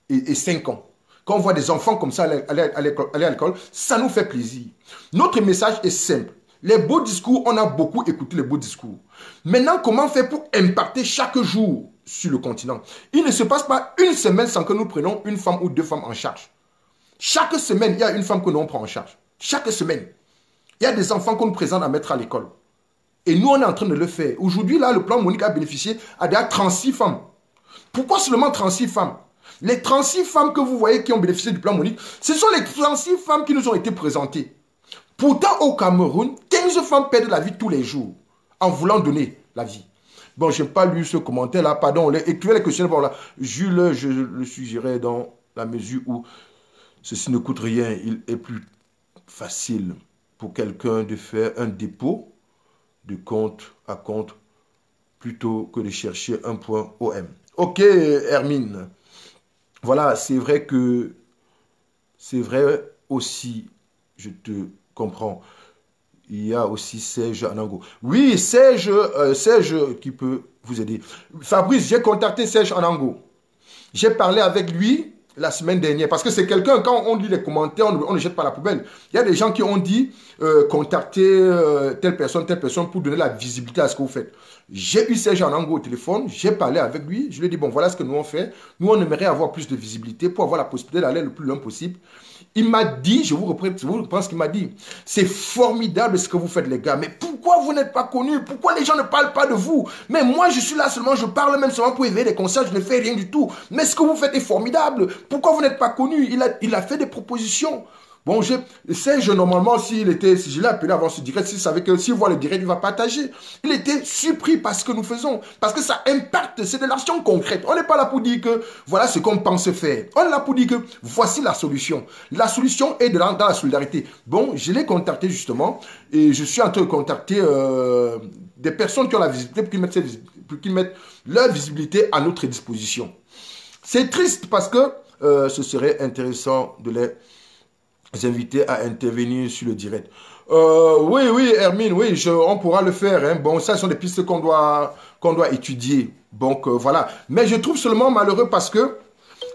5 ans. Quand on voit des enfants comme ça aller à l'école, ça nous fait plaisir. Notre message est simple. Les beaux discours, on a beaucoup écouté les beaux discours. Maintenant, comment faire pour impacter chaque jour sur le continent? Il ne se passe pas une semaine sans que nous prenions une femme ou 2 femmes en charge. Chaque semaine, il y a une femme que nous prenons en charge. Chaque semaine. Il y a des enfants qu'on nous présente à mettre à l'école. Et nous, on est en train de le faire. Aujourd'hui, là, le plan Monique a bénéficié à déjà 36 femmes. Pourquoi seulement 36 femmes? Les 36 femmes que vous voyez qui ont bénéficié du plan Monique, ce sont les 36 femmes qui nous ont été présentées. Pourtant, au Cameroun, 15 femmes perdent la vie tous les jours en voulant donner la vie. Bon, je n'ai pas lu ce commentaire-là, pardon. Écrivez les questions. Bon, là, Jules, je le suggérerais dans la mesure où Ceci ne coûte rien. Il est plus facile pour quelqu'un de faire un dépôt de compte à compte plutôt que de chercher un point OM. Ok, Hermine. Voilà, c'est vrai aussi, je te comprends. Il y a aussi Serge Anango. Oui, Serge qui peut vous aider. Fabrice, j'ai contacté Serge Anango. J'ai parlé avec lui la semaine dernière, parce que c'est quelqu'un, quand on lit les commentaires, on ne jette pas la poubelle. Il y a des gens qui ont dit contacter telle personne pour donner la visibilité à ce que vous faites. J'ai eu Serge Anango au téléphone, j'ai parlé avec lui, je lui ai dit, bon, voilà ce que nous on fait. Nous, on aimerait avoir plus de visibilité pour avoir la possibilité d'aller le plus loin possible. Il m'a dit, je vous reprends ce qu'il m'a dit, c'est formidable ce que vous faites les gars, mais pourquoi vous n'êtes pas connus? Pourquoi les gens ne parlent pas de vous? Mais moi je suis là seulement, je parle même seulement pour éveiller les consciences, je ne fais rien du tout. Mais ce que vous faites est formidable. Pourquoi vous n'êtes pas connus? Il a fait des propositions. Bon, normalement, si je l'ai appelé avant ce direct, s'il savait que s'il voit le direct, il va partager. Il était surpris par ce que nous faisons. Parce que ça impacte, c'est de l'action concrète. On n'est pas là pour dire que voilà ce qu'on pense faire. On est là pour dire que voici la solution. La solution est dans la solidarité. Bon, je l'ai contacté justement et je suis en train de contacter des personnes qui ont la visibilité pour qu'ils mettent leur visibilité à notre disposition. C'est triste parce que ce serait intéressant de les inviter à intervenir sur le direct. Oui, Hermine, oui, on pourra le faire. Hein. Bon, ça, ce sont des pistes qu'on doit étudier. Donc, voilà. Mais je trouve seulement malheureux parce que,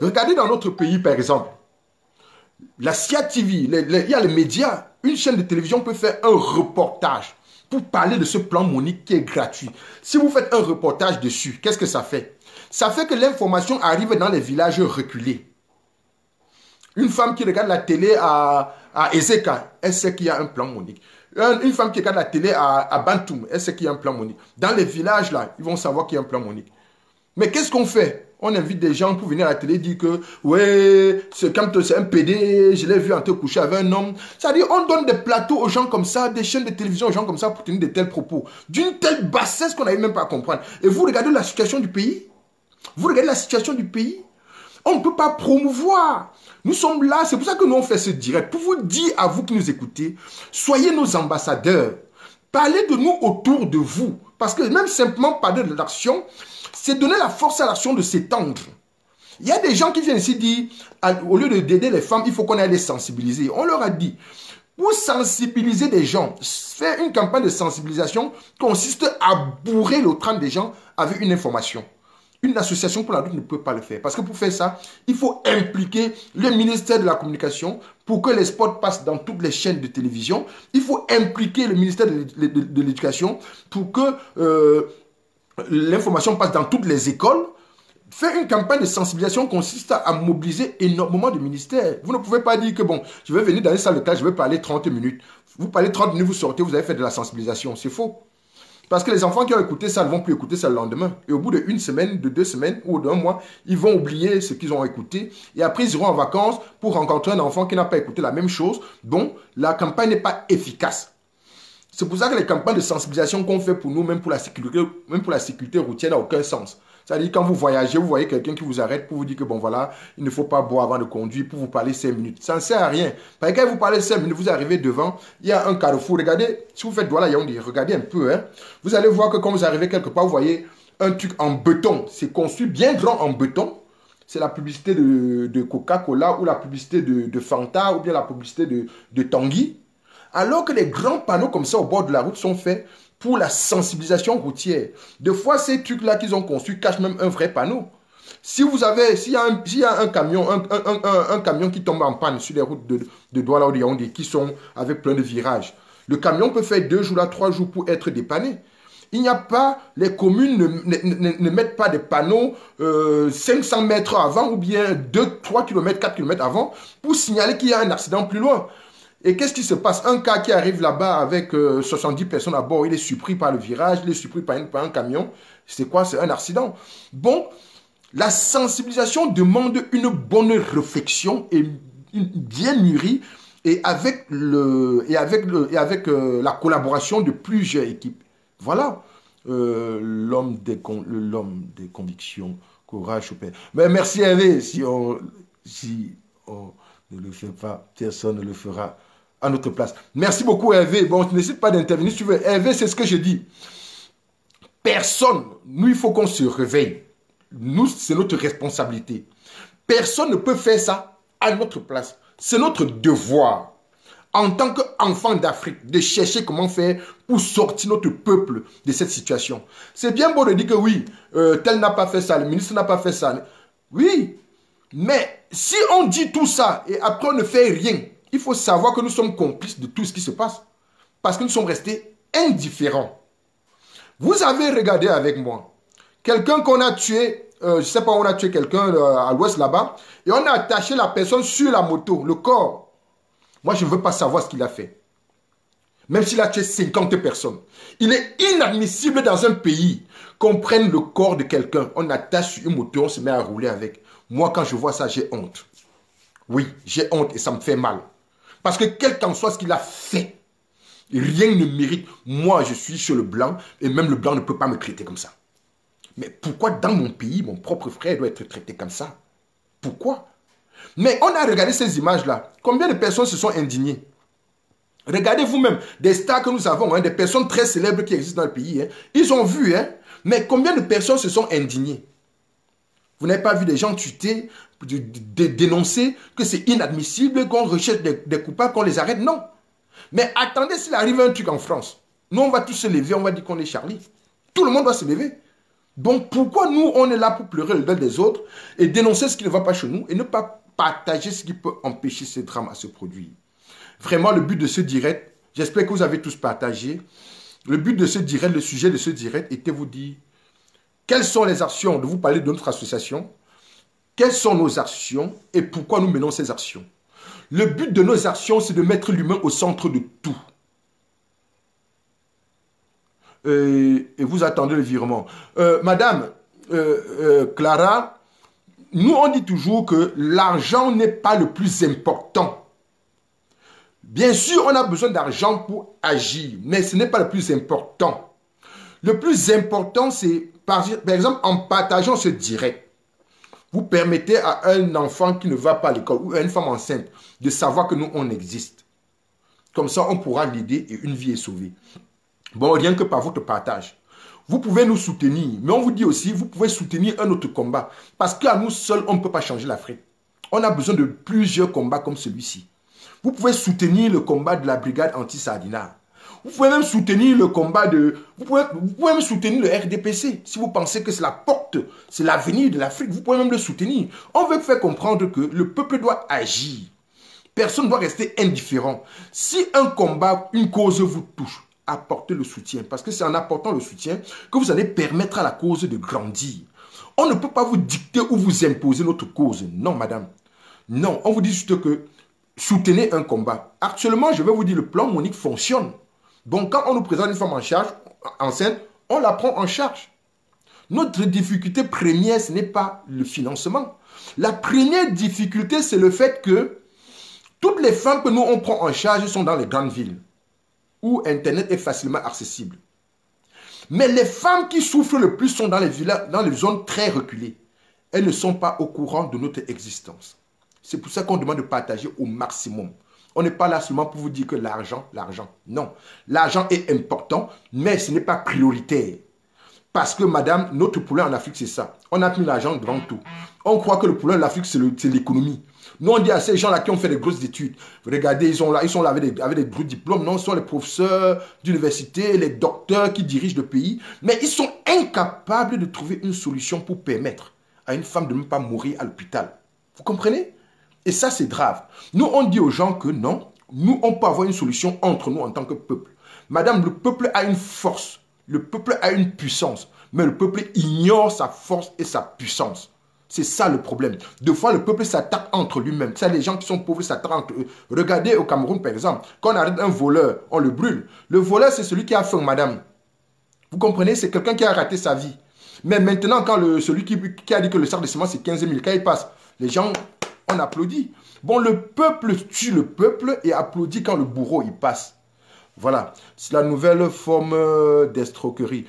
regardez dans notre pays, par exemple, la CIA TV, il y a les médias, une chaîne de télévision peut faire un reportage pour parler de ce plan Monique qui est gratuit. Si vous faites un reportage dessus, qu'est-ce que ça fait? Ça fait que l'information arrive dans les villages reculés. Une femme qui regarde la télé à Ezeka, elle sait qu'il y a un plan Monique. Une femme qui regarde la télé à Bantoum, elle sait qu'il y a un plan Monique. Dans les villages, là, ils vont savoir qu'il y a un plan Monique. Mais qu'est-ce qu'on fait? On invite des gens pour venir à la télé dire que, ouais, c'est un PD, je l'ai vu en train de coucher avec un homme. C'est-à-dire, on donne des plateaux aux gens comme ça, des chaînes de télévision aux gens comme ça pour tenir de tels propos. D'une telle bassesse qu'on n'arrive même pas à comprendre. Et vous regardez la situation du pays? Vous regardez la situation du pays? On ne peut pas promouvoir. Nous sommes là, c'est pour ça que nous on fait ce direct. Pour vous dire à vous qui nous écoutez, soyez nos ambassadeurs. Parlez de nous autour de vous. Parce que même simplement parler de l'action, c'est donner la force à l'action de s'étendre. Il y a des gens qui viennent ici dire, au lieu d'aider les femmes, il faut qu'on aille les sensibiliser. On leur a dit, pour sensibiliser des gens, faire une campagne de sensibilisation consiste à bourrer le crâne des gens avec une information. Une association pour l'adulte ne peut pas le faire. Parce que pour faire ça, il faut impliquer le ministère de la Communication pour que les spots passent dans toutes les chaînes de télévision. Il faut impliquer le ministère de l'Éducation pour que l'information passe dans toutes les écoles. Faire une campagne de sensibilisation consiste à mobiliser énormément de ministères. Vous ne pouvez pas dire que, bon, je vais venir dans une salle de classe, je vais parler 30 minutes. Vous parlez 30 minutes, vous sortez, vous avez fait de la sensibilisation. C'est faux. Parce que les enfants qui ont écouté ça ne vont plus écouter ça le lendemain. Et au bout d'une semaine, de 2 semaines ou d'un mois, ils vont oublier ce qu'ils ont écouté. Et après, ils iront en vacances pour rencontrer un enfant qui n'a pas écouté la même chose. Donc, la campagne n'est pas efficace. C'est pour ça que les campagnes de sensibilisation qu'on fait pour nous, même pour la sécurité routière, n'a aucun sens. C'est-à-dire, quand vous voyagez, vous voyez quelqu'un qui vous arrête pour vous dire que, bon, voilà, il ne faut pas boire avant de conduire, pour vous parler 5 minutes. Ça ne sert à rien. Parce que quand vous parlez 5 minutes, vous arrivez devant, il y a un carrefour. Regardez, si vous faites Douala Yaoundé, regardez un peu, hein. Vous allez voir que quand vous arrivez quelque part, vous voyez un truc en béton. C'est construit bien grand en béton. C'est la publicité de Coca-Cola ou la publicité de Fanta ou bien la publicité de Tanguy. Alors que les grands panneaux comme ça au bord de la route sont faits pour la sensibilisation routière. Des fois, ces trucs-là qu'ils ont construits cachent même un vrai panneau. S'il y a un camion qui tombe en panne sur les routes de Douala ou de Yaoundé qui sont avec plein de virages, le camion peut faire 2 jours à 3 jours pour être dépanné. Il n'y a pas, les communes ne mettent pas des panneaux 500 mètres avant ou bien 2, 3 km, 4 km avant pour signaler qu'il y a un accident plus loin. Et qu'est-ce qui se passe? Un cas qui arrive là-bas avec 70 personnes à bord, il est surpris par le virage, il est surpris par un camion. C'est quoi? C'est un accident. Bon, la sensibilisation demande une bonne réflexion et bien mûrie et avec la collaboration de plusieurs équipes. Voilà. L'homme des convictions, courage au père. Mais merci Hervé, si on Ne le fais pas. Personne ne le fera à notre place. Merci beaucoup, Hervé. Bon, tu n'hésites pas d'intervenir si tu veux. Hervé, c'est ce que je dis. Personne, nous, il faut qu'on se réveille. Nous, c'est notre responsabilité. Personne ne peut faire ça à notre place. C'est notre devoir, en tant qu'enfant d'Afrique, de chercher comment faire pour sortir notre peuple de cette situation. C'est bien beau de dire que oui, tel n'a pas fait ça, le ministre n'a pas fait ça. Oui, mais si on dit tout ça et après on ne fait rien, il faut savoir que nous sommes complices de tout ce qui se passe. Parce que nous sommes restés indifférents. Vous avez regardé avec moi quelqu'un qu'on a tué, je ne sais pas, on a tué quelqu'un à l'ouest là-bas, et on a attaché la personne sur la moto, le corps. Moi, je ne veux pas savoir ce qu'il a fait. Même s'il a tué 50 personnes. Il est inadmissible dans un pays qu'on prenne le corps de quelqu'un, on attache sur une moto, on se met à rouler avec. Moi, quand je vois ça, j'ai honte. Oui, j'ai honte et ça me fait mal. Parce que quel qu'en soit ce qu'il a fait, rien ne mérite. Moi, je suis sur le blanc et même le blanc ne peut pas me traiter comme ça. Mais pourquoi dans mon pays, mon propre frère doit être traité comme ça? Pourquoi? Mais on a regardé ces images-là. Combien de personnes se sont indignées? Regardez vous-même, des stars que nous avons, hein, des personnes très célèbres qui existent dans le pays. Hein, ils ont vu, hein, mais combien de personnes se sont indignées? Vous n'avez pas vu des gens tuer, dénoncer que c'est inadmissible, qu'on recherche des coupables, qu'on les arrête? Non. Mais attendez s'il arrive un truc en France. Nous, on va tous se lever, on va dire qu'on est Charlie. Tout le monde doit se lever. Donc, pourquoi nous, on est là pour pleurer le deuil des autres et dénoncer ce qui ne va pas chez nous et ne pas partager ce qui peut empêcher ces drames à se produire? Vraiment, le but de ce direct, j'espère que vous avez tous partagé. Le but de ce direct, le sujet de ce direct était vous dire quelles sont les actions, de vous parler de notre association, quelles sont nos actions et pourquoi nous menons ces actions. Le but de nos actions, c'est de mettre l'humain au centre de tout. Et vous attendez le virement. Madame Clara, nous on dit toujours que l'argent n'est pas le plus important. Bien sûr, on a besoin d'argent pour agir, mais ce n'est pas le plus important. Le plus important, c'est, par exemple, en partageant ce direct, vous permettez à un enfant qui ne va pas à l'école ou à une femme enceinte de savoir que nous, on existe. Comme ça, on pourra l'aider et une vie est sauvée. Bon, rien que par votre partage. Vous pouvez nous soutenir, mais on vous dit aussi, vous pouvez soutenir un autre combat. Parce qu'à nous seuls, on ne peut pas changer l'Afrique. On a besoin de plusieurs combats comme celui-ci. Vous pouvez soutenir le combat de la brigade anti-Sardinat. Vous pouvez même soutenir le combat de... Vous pouvez même soutenir le RDPC. Si vous pensez que c'est la porte, c'est l'avenir de l'Afrique, vous pouvez même le soutenir. On veut faire comprendre que le peuple doit agir. Personne ne doit rester indifférent. Si un combat, une cause vous touche, apportez le soutien. Parce que c'est en apportant le soutien que vous allez permettre à la cause de grandir. On ne peut pas vous dicter ou vous imposer notre cause. Non, madame. Non, on vous dit juste que soutenez un combat. Actuellement, je vais vous dire, le plan Monique fonctionne. Donc, quand on nous présente une femme en charge, enceinte, on la prend en charge. Notre difficulté première, ce n'est pas le financement. La première difficulté, c'est le fait que toutes les femmes que nous, on prend en charge sont dans les grandes villes, où Internet est facilement accessible. Mais les femmes qui souffrent le plus sont dans les villages, dans les zones très reculées. Elles ne sont pas au courant de notre existence. C'est pour ça qu'on demande de partager au maximum. On n'est pas là seulement pour vous dire que l'argent. Non, l'argent est important, mais ce n'est pas prioritaire. Parce que, madame, notre problème en Afrique, c'est ça. On a mis l'argent devant tout. On croit que le problème de l'Afrique, c'est l'économie. Nous, on dit à ces gens-là qui ont fait des grosses études, regardez, ils sont là avec des gros diplômes. Non, ce sont les professeurs d'université, les docteurs qui dirigent le pays. Mais ils sont incapables de trouver une solution pour permettre à une femme de ne pas mourir à l'hôpital. Vous comprenez? Et ça, c'est grave. Nous, on dit aux gens que non, nous, on peut avoir une solution entre nous en tant que peuple. Madame, le peuple a une force. Le peuple a une puissance. Mais le peuple ignore sa force et sa puissance. C'est ça le problème. Deux fois, le peuple s'attaque entre lui-même. Ça, les gens qui sont pauvres s'attaquent entre eux. Regardez au Cameroun, par exemple. Quand on arrête un voleur, on le brûle. Le voleur, c'est celui qui a faim, madame. Vous comprenez? C'est quelqu'un qui a raté sa vie. Mais maintenant, quand celui qui a dit que le sac de ciment, c'est 15 000, quand il passe, les gens... on applaudit. Bon, le peuple tue le peuple et applaudit quand le bourreau y passe. Voilà, c'est la nouvelle forme d'escroquerie.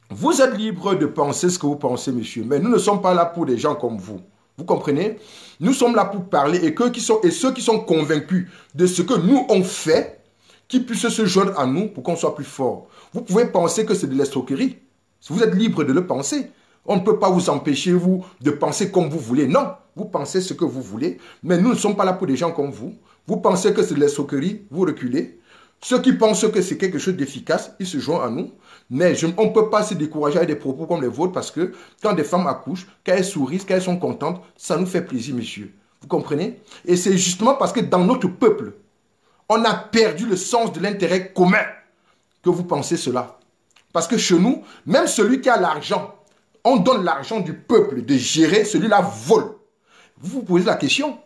Vous êtes libre de penser ce que vous pensez, monsieur, mais nous ne sommes pas là pour des gens comme vous. Vous comprenez? Nous sommes là pour parler et ceux qui sont convaincus de ce que nous on fait, qui puissent se joindre à nous pour qu'on soit plus fort. Vous pouvez penser que c'est de l'escroquerie. Vous êtes libre de le penser. On ne peut pas vous empêcher, vous, de penser comme vous voulez. Non, vous pensez ce que vous voulez, mais nous ne sommes pas là pour des gens comme vous. Vous pensez que c'est de l'escroquerie, vous reculez. Ceux qui pensent que c'est quelque chose d'efficace, ils se joignent à nous. Mais on ne peut pas se décourager avec des propos comme les vôtres parce que quand des femmes accouchent, quand elles sourient, quand elles sont contentes, ça nous fait plaisir, messieurs. Vous comprenez? Et c'est justement parce que dans notre peuple, on a perdu le sens de l'intérêt commun que vous pensez cela. Parce que chez nous, même celui qui a l'argent, on donne l'argent du peuple de gérer, celui-là vole. Vous vous posez la question,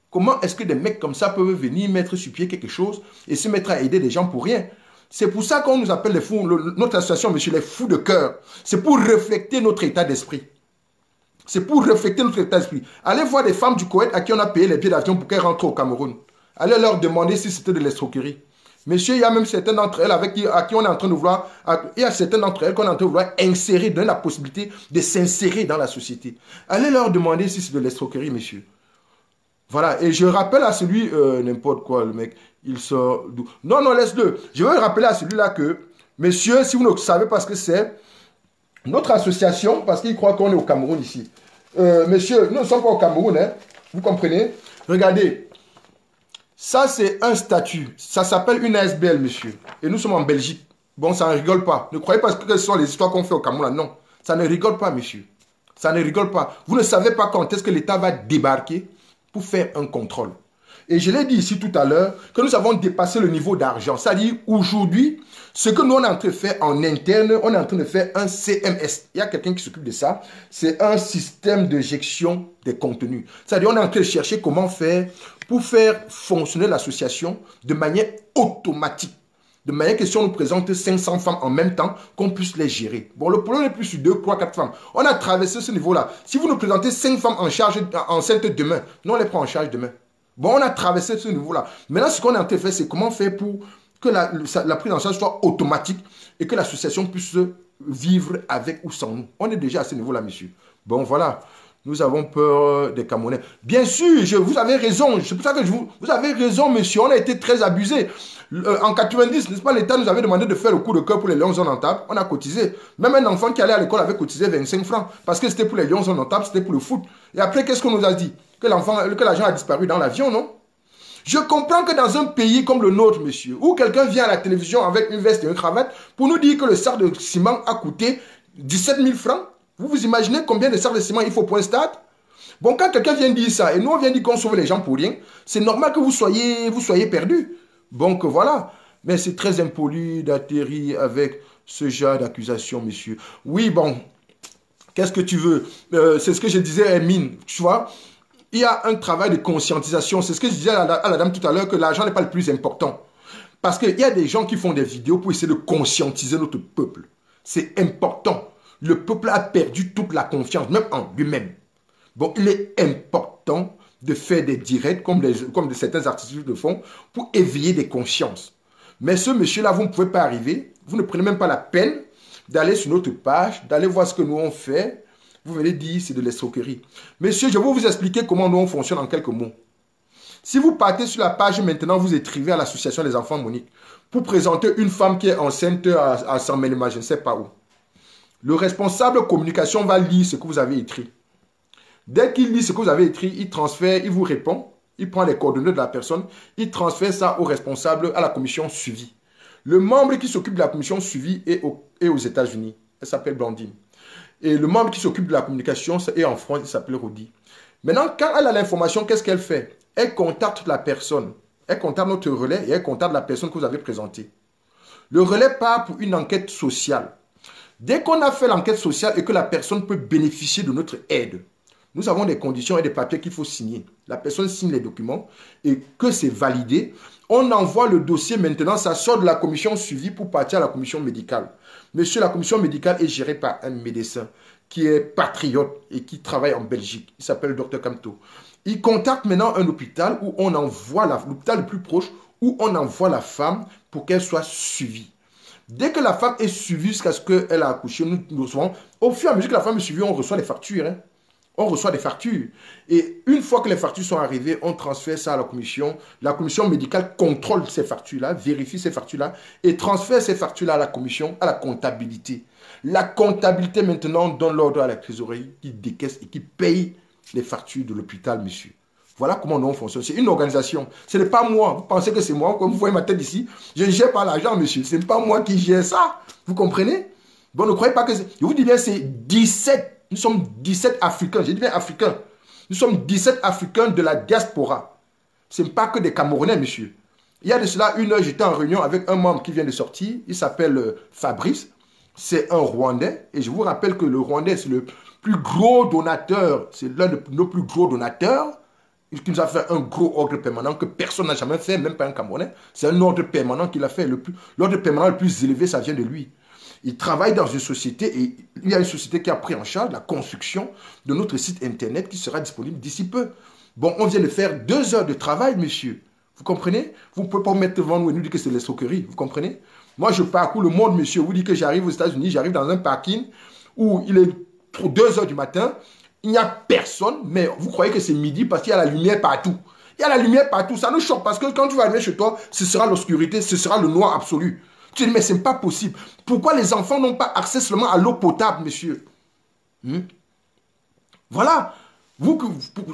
comment est-ce que des mecs comme ça peuvent venir mettre sur pied quelque chose et se mettre à aider des gens pour rien? C'est pour ça qu'on nous appelle les fous, notre association, monsieur, les fous de cœur. C'est pour refléter notre état d'esprit. C'est pour refléter notre état d'esprit. Allez voir des femmes du Koweït à qui on a payé les billets d'avion pour qu'elles rentrent au Cameroun. Allez leur demander si c'était de l'escroquerie. Monsieur, il y a même certaines d'entre elles à qui on est en train de vouloir, il y a certaines d'entre elles qu'on est en train de vouloir insérer, donner la possibilité de s'insérer dans la société. Allez leur demander si c'est de l'escroquerie, monsieur. Voilà, et je rappelle à celui, n'importe quoi, le mec, il sort d'où? Non, non, laisse-le. Je vais rappeler à celui-là que, monsieur, si vous ne savez pas ce que c'est, notre association, parce qu'il croit qu'on est au Cameroun ici. Monsieur, nous ne sommes pas au Cameroun, hein, vous comprenez? Regardez. Ça, c'est un statut. Ça s'appelle une ASBL, monsieur. Et nous sommes en Belgique. Bon, ça ne rigole pas. Ne croyez pas que ce sont les histoires qu'on fait au Cameroun. Non, ça ne rigole pas, monsieur. Ça ne rigole pas. Vous ne savez pas quand est-ce que l'État va débarquer pour faire un contrôle. Et je l'ai dit ici tout à l'heure, que nous avons dépassé le niveau d'argent. C'est-à-dire, aujourd'hui, ce que nous, on est en train de faire en interne, on est en train de faire un CMS. Il y a quelqu'un qui s'occupe de ça. C'est un système de gestion des contenus. C'est-à-dire, on est en train de chercher comment faire pour faire fonctionner l'association de manière automatique. De manière que si on nous présente 500 femmes en même temps, qu'on puisse les gérer. Bon, le problème n'est plus sur 2, 3, 4 femmes. On a traversé ce niveau-là. Si vous nous présentez 5 femmes enceintes demain, nous on les prend en charge demain. Bon, on a traversé ce niveau-là. Maintenant, ce qu'on est en train de faire, c'est comment faire pour que la prise en charge soit automatique et que l'association puisse vivre avec ou sans nous. On est déjà à ce niveau-là, monsieur. Bon, voilà. Nous avons peur des Camerounais. Bien sûr, vous avez raison. C'est pour ça que vous avez raison, monsieur. On a été très abusés. En 90, n'est-ce pas, l'État nous avait demandé de faire le coup de cœur pour les lions en table. On a cotisé. Même un enfant qui allait à l'école avait cotisé 25 francs. Parce que c'était pour les lions en table, c'était pour le foot. Et après, qu'est-ce qu'on nous a dit? Que l'argent a disparu dans l'avion, non? Je comprends que dans un pays comme le nôtre, monsieur, où quelqu'un vient à la télévision avec une veste et une cravate pour nous dire que le sac de ciment a coûté 17 000 francs. Vous vous imaginez combien de sacs de ciment il faut pour un stade? Bon, quand quelqu'un vient dire ça, et nous on vient dire qu'on sauve les gens pour rien, c'est normal que vous soyez perdus. Donc voilà. Mais c'est très impoli d'atterrir avec ce genre d'accusation, monsieur. Oui, bon, qu'est-ce que tu veux? C'est ce que je disais à Mine, tu vois. Il y a un travail de conscientisation. C'est ce que je disais à la dame tout à l'heure, que l'argent n'est pas le plus important. Parce qu'il y a des gens qui font des vidéos pour essayer de conscientiser notre peuple. C'est important. Le peuple a perdu toute la confiance, même en lui-même. Bon, il est important de faire des directs, comme certains artistes le font, pour éveiller des consciences. Mais ce monsieur-là, vous ne pouvez pas arriver. Vous ne prenez même pas la peine d'aller sur notre page, d'aller voir ce que nous on fait. Vous venez dire c'est de l'escroquerie. Monsieur, je vais vous expliquer comment nous on fonctionne en quelques mots. Si vous partez sur la page maintenant, vous écrivez à l'association des enfants Monique pour présenter une femme qui est enceinte à Saint-Ménéma, je ne sais pas où. Le responsable communication va lire ce que vous avez écrit. Dès qu'il lit ce que vous avez écrit, il transfère, il vous répond, il prend les coordonnées de la personne, il transfère ça au responsable, à la commission suivi. Le membre qui s'occupe de la commission suivi est aux États-Unis. Elle s'appelle Blandine. Et le membre qui s'occupe de la communication est en France, il s'appelle Rodi. Maintenant, quand elle a l'information, qu'est-ce qu'elle fait? Elle contacte la personne. Elle contacte notre relais et elle contacte la personne que vous avez présentée. Le relais part pour une enquête sociale. Dès qu'on a fait l'enquête sociale et que la personne peut bénéficier de notre aide, nous avons des conditions et des papiers qu'il faut signer. La personne signe les documents et que c'est validé. On envoie le dossier maintenant, ça sort de la commission suivie pour partir à la commission médicale. Monsieur, la commission médicale est gérée par un médecin qui est patriote et qui travaille en Belgique. Il s'appelle Dr Camto. Il contacte maintenant un hôpital où on envoie l'hôpital le plus proche où on envoie la femme pour qu'elle soit suivie. Dès que la femme est suivie jusqu'à ce qu'elle a accouché, nous recevons, au fur et à mesure que la femme est suivie, on reçoit les factures. Hein. On reçoit des factures. Et une fois que les factures sont arrivées, on transfère ça à la commission. La commission médicale contrôle ces factures-là, vérifie ces factures-là et transfère ces factures-là à la commission, à la comptabilité. La comptabilité maintenant donne l'ordre à la trésorerie qui décaisse et qui paye les factures de l'hôpital, monsieur. Voilà comment nous on fonctionne. C'est une organisation. Ce n'est pas moi. Vous pensez que c'est moi. Comme vous voyez ma tête ici, je ne gère pas l'argent, monsieur. Ce n'est pas moi qui gère ça. Vous comprenez? Bon, ne croyez pas que... Je vous dis bien, c'est 17. Nous sommes 17 Africains. J'ai dit bien Africains. Nous sommes 17 Africains de la diaspora. Ce n'est pas que des Camerounais, monsieur. Il y a de cela une heure, j'étais en réunion avec un membre qui vient de sortir. Il s'appelle Fabrice. C'est un Rwandais. Et je vous rappelle que le Rwandais, c'est le plus gros donateur. C'est l'un de nos plus gros donateurs. Il nous a fait un gros ordre permanent que personne n'a jamais fait, même pas un Camerounais. C'est un ordre permanent qu'il a fait. L'ordre permanent le plus élevé, ça vient de lui. Il travaille dans une société et il y a une société qui a pris en charge la construction de notre site internet qui sera disponible d'ici peu. Bon, on vient de faire 2 heures de travail, monsieur. Vous comprenez? Vous ne pouvez pas mettre devant nous et nous dire que c'est l'escroquerie. Vous comprenez? Moi, je parcours le monde, monsieur. Vous dites que j'arrive aux États-Unis, j'arrive dans un parking où il est 2 heures du matin. Il n'y a personne, mais vous croyez que c'est midi parce qu'il y a la lumière partout. Il y a la lumière partout. Ça nous choque parce que quand tu vas arriver chez toi, ce sera l'obscurité, ce sera le noir absolu. Tu dis, mais ce n'est pas possible. Pourquoi les enfants n'ont pas accès seulement à l'eau potable, monsieur? Voilà.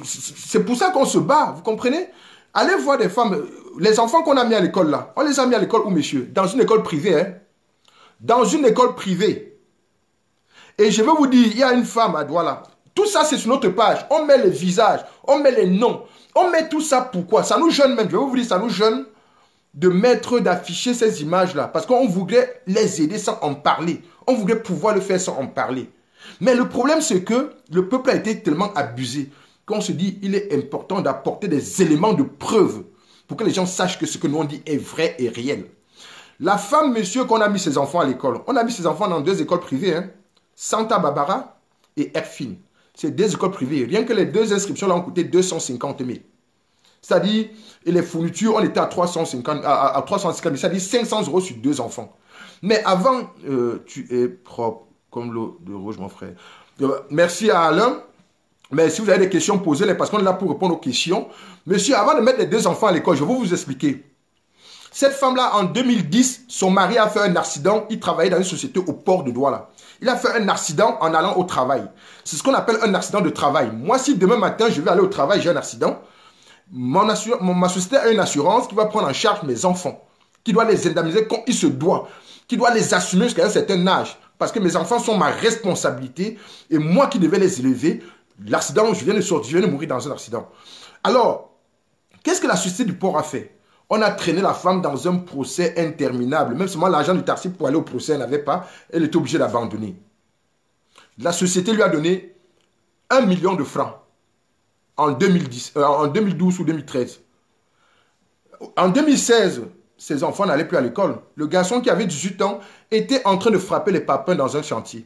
C'est pour ça qu'on se bat, vous comprenez? Allez voir des femmes, les enfants qu'on a mis à l'école là, on les a mis à l'école où, monsieur? Dans une école privée, hein? Dans une école privée. Et je veux vous dire, il y a une femme à Douala. Tout ça, c'est sur notre page. On met les visages, on met les noms. On met tout ça pourquoi? Ça nous gêne même, je vais vous dire, ça nous gêne d'afficher ces images-là. Parce qu'on voudrait les aider sans en parler. On voudrait pouvoir le faire sans en parler. Mais le problème, c'est que le peuple a été tellement abusé qu'on se dit il est important d'apporter des éléments de preuve pour que les gens sachent que ce que nous on dit est vrai et réel. La femme, monsieur, qu'on a mis ses enfants à l'école, on a mis ses enfants dans 2 écoles privées, hein, Santa Barbara et Erfine. C'est 2 écoles privées. Rien que les 2 inscriptions là ont coûté 250 000. C'est-à-dire, et les fournitures, on était à 350 000, c'est-à-dire 500 € sur 2 enfants. Mais avant, tu es propre comme l'eau de rouge, mon frère. Merci à Alain. Mais si vous avez des questions, posez-les parce qu'on est là pour répondre aux questions. Monsieur, avant de mettre les 2 enfants à l'école, je vais vous expliquer. Cette femme-là, en 2010, son mari a fait un accident. Il travaillait dans une société au port de Douala. Il a fait un accident en allant au travail. C'est ce qu'on appelle un accident de travail. Moi, si demain matin, je vais aller au travail, j'ai un accident, ma société a une assurance qui va prendre en charge mes enfants, qui doit les indemniser comme il se doit, qui doit les assumer jusqu'à un certain âge. Parce que mes enfants sont ma responsabilité et moi qui devais les élever, l'accident, je viens de sortir, je viens de mourir dans un accident. Alors, qu'est-ce que la société du port a fait? On a traîné la femme dans un procès interminable. Même seulement l'argent du taxi pour aller au procès, elle n'avait pas. Elle était obligée d'abandonner. La société lui a donné 1 million de francs en 2012 ou 2013. En 2016, ses enfants n'allaient plus à l'école. Le garçon qui avait 18 ans était en train de frapper les papins dans un chantier.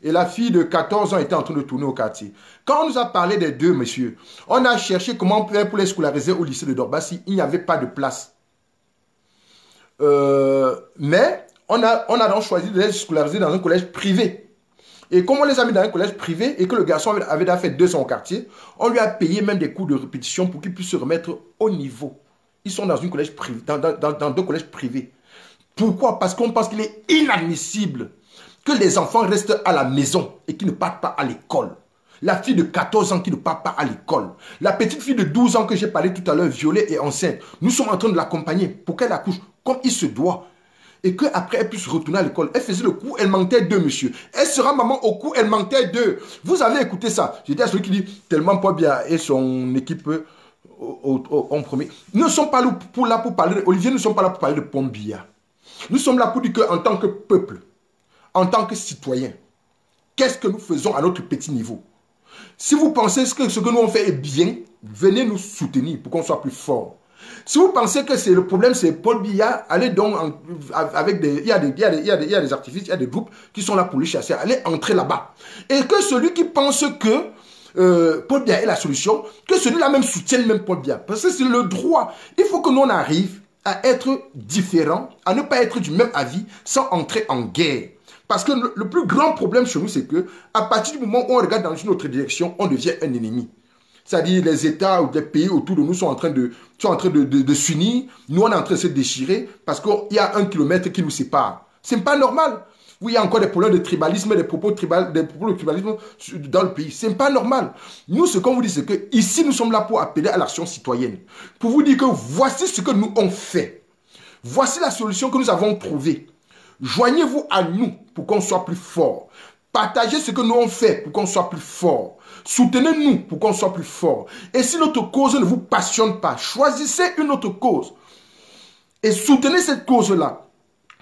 Et la fille de 14 ans était en train de tourner au quartier. Quand on nous a parlé des 2, monsieur, on a cherché comment on pouvait pour les scolariser au lycée de Dorbassi. Il n'y avait pas de place. Mais on a donc choisi de les scolariser dans un collège privé. Et comme on les a mis dans un collège privé et que le garçon avait déjà fait 2 ans au quartier, on lui a payé même des cours de répétition pour qu'il puisse se remettre au niveau. Ils sont dans, dans 2 collèges privés. Pourquoi? Parce qu'on pense qu'il est inadmissible que les enfants restent à la maison et qui ne partent pas à l'école. La fille de 14 ans qui ne part pas à l'école. La petite fille de 12 ans que j'ai parlé tout à l'heure, violée et enceinte. Nous sommes en train de l'accompagner pour qu'elle accouche comme il se doit. Et qu'après elle puisse retourner à l'école. Elle faisait le coup, elle manquait 2, monsieur. Elle sera maman au coup, elle manquait 2. Vous avez écouté ça. J'étais à celui qui dit tellement pas bien et son équipe en premier. Nous ne sommes pas là pour parler, Olivier, nous ne sommes pas là pour parler de Pombia. Nous sommes là pour dire qu'en tant que peuple, en tant que citoyen, qu'est-ce que nous faisons à notre petit niveau? Si vous pensez que ce que nous on fait est bien, venez nous soutenir pour qu'on soit plus fort. Si vous pensez que c'est le problème, c'est Paul Biya, allez donc avec des... Il y a des artifices, il y a des groupes qui sont là pour les chasser. Allez entrer là-bas. Et que celui qui pense que Paul Biya est la solution, que celui-là même soutienne même Paul Biya. Parce que c'est le droit. Il faut que nous on arrive à être différents, à ne pas être du même avis sans entrer en guerre. Parce que le plus grand problème chez nous, c'est que à partir du moment où on regarde dans une autre direction, on devient un ennemi. C'est-à-dire les États ou les pays autour de nous sont en train de s'unir. Nous, on est en train de se déchirer parce qu'il y a 1 kilomètre qui nous sépare. Ce n'est pas normal. Oui, il y a encore des problèmes de tribalisme, des propos de tribalisme dans le pays. Ce n'est pas normal. Nous, ce qu'on vous dit, c'est que ici, nous sommes là pour appeler à l'action citoyenne. Pour vous dire que voici ce que nous avons fait. Voici la solution que nous avons trouvée. Joignez-vous à nous pour qu'on soit plus fort. Partagez ce que nous avons fait pour qu'on soit plus fort. Soutenez-nous pour qu'on soit plus fort. Et si notre cause ne vous passionne pas, choisissez une autre cause. Et soutenez cette cause-là.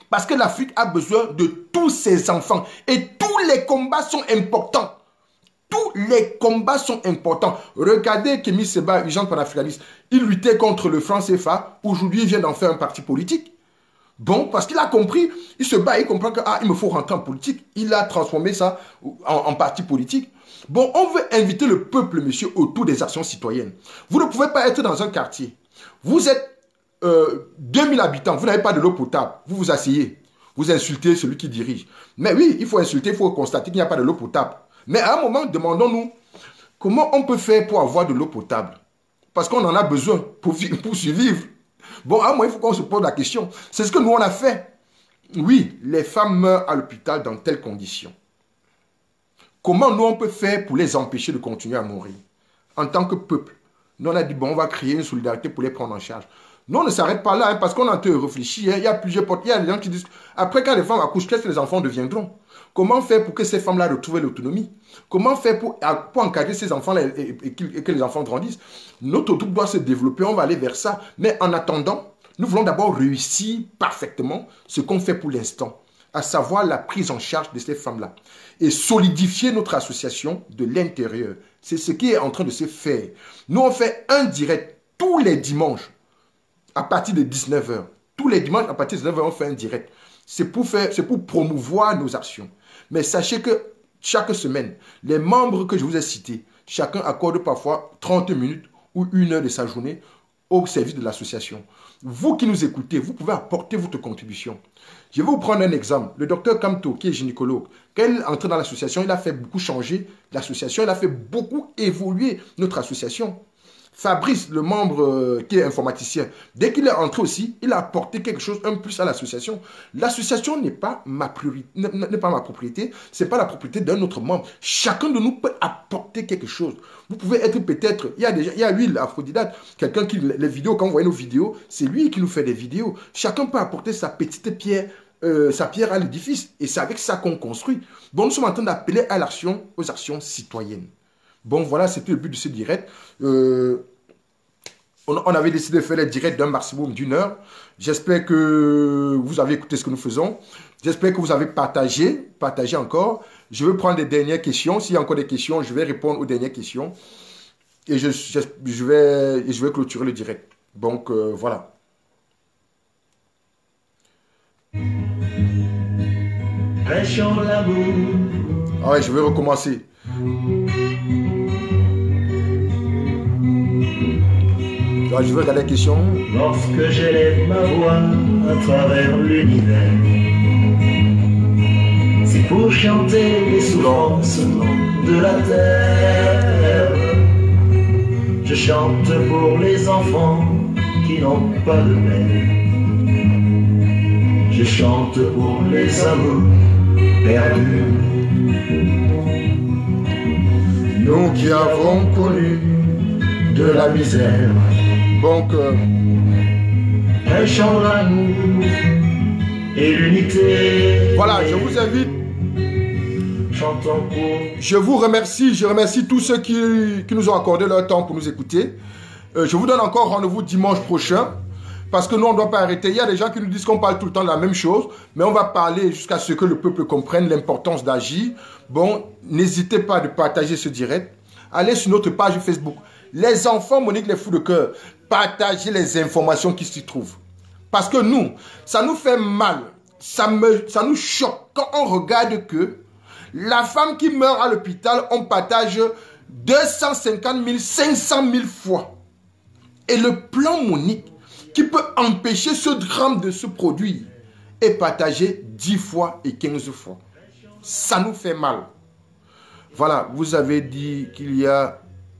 Parce que l'Afrique a besoin de tous ses enfants. Et tous les combats sont importants. Tous les combats sont importants. Regardez Kémy Séba, urgent panafricaniste. Il luttait contre le franc CFA. Aujourd'hui, il vient d'en faire un parti politique. Bon, parce qu'il a compris, il se bat, il comprend qu'il me faut rentrer en politique. Il a transformé ça en parti politique. Bon, on veut inviter le peuple, monsieur, autour des actions citoyennes. Vous ne pouvez pas être dans un quartier. Vous êtes 2000 habitants, vous n'avez pas de l'eau potable. Vous vous asseyez, vous insultez celui qui dirige. Mais oui, il faut insulter, il faut constater qu'il n'y a pas de l'eau potable. Mais à un moment, demandons-nous, comment on peut faire pour avoir de l'eau potable? Parce qu'on en a besoin pour survivre. Bon, à moi, il faut qu'on se pose la question. C'est ce que nous, on a fait. Oui, les femmes meurent à l'hôpital dans telles conditions. Comment nous, on peut faire pour les empêcher de continuer à mourir? En tant que peuple, nous, on a dit, bon, on va créer une solidarité pour les prendre en charge. Nous, on ne s'arrête pas là, hein, parce qu'on a un peu réfléchi. Hein. Il y a plusieurs portes. Il y a des gens qui disent, après, quand les femmes accouchent, qu'est-ce que les enfants deviendront? Comment faire pour que ces femmes-là retrouvent l'autonomie? Comment faire pour encadrer ces enfants-là et que les enfants grandissent? Notre groupe doit se développer, on va aller vers ça. Mais en attendant, nous voulons d'abord réussir parfaitement ce qu'on fait pour l'instant, à savoir la prise en charge de ces femmes-là et solidifier notre association de l'intérieur. C'est ce qui est en train de se faire. Nous, on fait un direct tous les dimanches à partir de 19 h. Tous les dimanches, à partir de 19 h, on fait un direct. C'est pour promouvoir nos actions. Mais sachez que chaque semaine, les membres que je vous ai cités, chacun accorde parfois 30 minutes ou 1 heure de sa journée au service de l'association. Vous qui nous écoutez, vous pouvez apporter votre contribution. Je vais vous prendre un exemple. Le docteur Kamto, qui est gynécologue, quand il est entré dans l'association, il a fait beaucoup changer l'association, il a fait beaucoup évoluer notre association. Fabrice, le membre qui est informaticien, dès qu'il est entré aussi, il a apporté quelque chose, un plus à l'association. L'association n'est pas ma propriété, ce n'est pas la propriété d'un autre membre. Chacun de nous peut apporter quelque chose. Vous pouvez être peut-être, il y a lui, l'Aphrodidate, quelqu'un qui, les vidéos, quand vous voyez nos vidéos, c'est lui qui nous fait des vidéos. Chacun peut apporter sa petite pierre, sa pierre à l'édifice, et c'est avec ça qu'on construit. Bon, nous sommes en train d'appeler à l'action, aux actions citoyennes. Bon, voilà, c'était le but de ce direct. On avait décidé de faire les directs d'un maximum d'1 heure. J'espère que vous avez écouté ce que nous faisons. J'espère que vous avez partagé encore. Je vais prendre les dernières questions. S'il y a encore des questions, je vais répondre aux dernières questions. Et je vais clôturer le direct. Donc, voilà. Prêchons l'amour. Ah ouais, je vais recommencer. Je vais regarder la question. Lorsque j'élève ma voix à travers l'univers, c'est pour chanter les souffrances de la terre. Je chante pour les enfants qui n'ont pas de mère. Je chante pour les amours perdus. Nous qui avons connu de la misère. Donc, Prêchons l'amour et l'unité. voilà, je vous invite. Chantons pour. Je vous remercie. Je remercie tous ceux qui nous ont accordé leur temps pour nous écouter. Je vous donne encore rendez-vous dimanche prochain. Parce que nous, on ne doit pas arrêter. Il y a des gens qui nous disent qu'on parle tout le temps de la même chose. Mais on va parler jusqu'à ce que le peuple comprenne l'importance d'agir. Bon, n'hésitez pas de partager ce direct. Allez sur notre page Facebook. Les enfants, Monique les fous de cœur, partagez les informations qui s'y trouvent. Parce que nous, ça nous fait mal, ça nous choque quand on regarde que la femme qui meurt à l'hôpital, on partage 250 000, 500 000 fois. Et le plan Monique, qui peut empêcher ce drame de se produire, est partagé 10 fois et 15 fois. Ça nous fait mal. Voilà, vous avez dit qu'il y a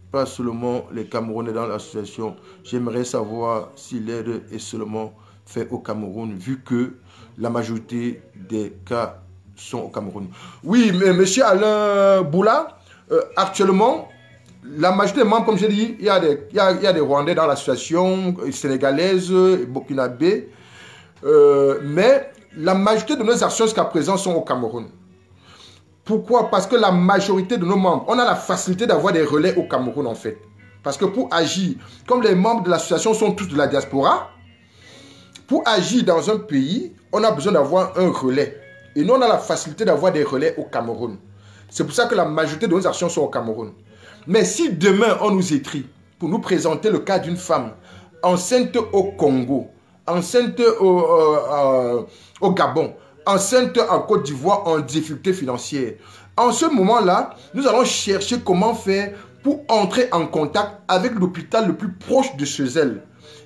pas seulement les Camerounais dans l'association. J'aimerais savoir si l'aide est seulement faite au Cameroun, vu que la majorité des cas sont au Cameroun. Oui, mais M. Alain Boula, actuellement, la majorité des membres, comme j'ai dit, il y a des Rwandais dans l'association, sénégalaise, burkinabé, mais la majorité de nos actions jusqu'à présent sont au Cameroun. Pourquoi? Parce que la majorité de nos membres, on a la facilité d'avoir des relais au Cameroun en fait. Parce que pour agir, comme les membres de l'association sont tous de la diaspora, pour agir dans un pays, on a besoin d'avoir un relais. Et nous, on a la facilité d'avoir des relais au Cameroun. C'est pour ça que la majorité de nos actions sont au Cameroun. Mais si demain, on nous écrit pour nous présenter le cas d'une femme enceinte au Congo, enceinte au Gabon, enceinte en Côte d'Ivoire en difficulté financière. En ce moment-là, nous allons chercher comment faire pour entrer en contact avec l'hôpital le plus proche de chez elle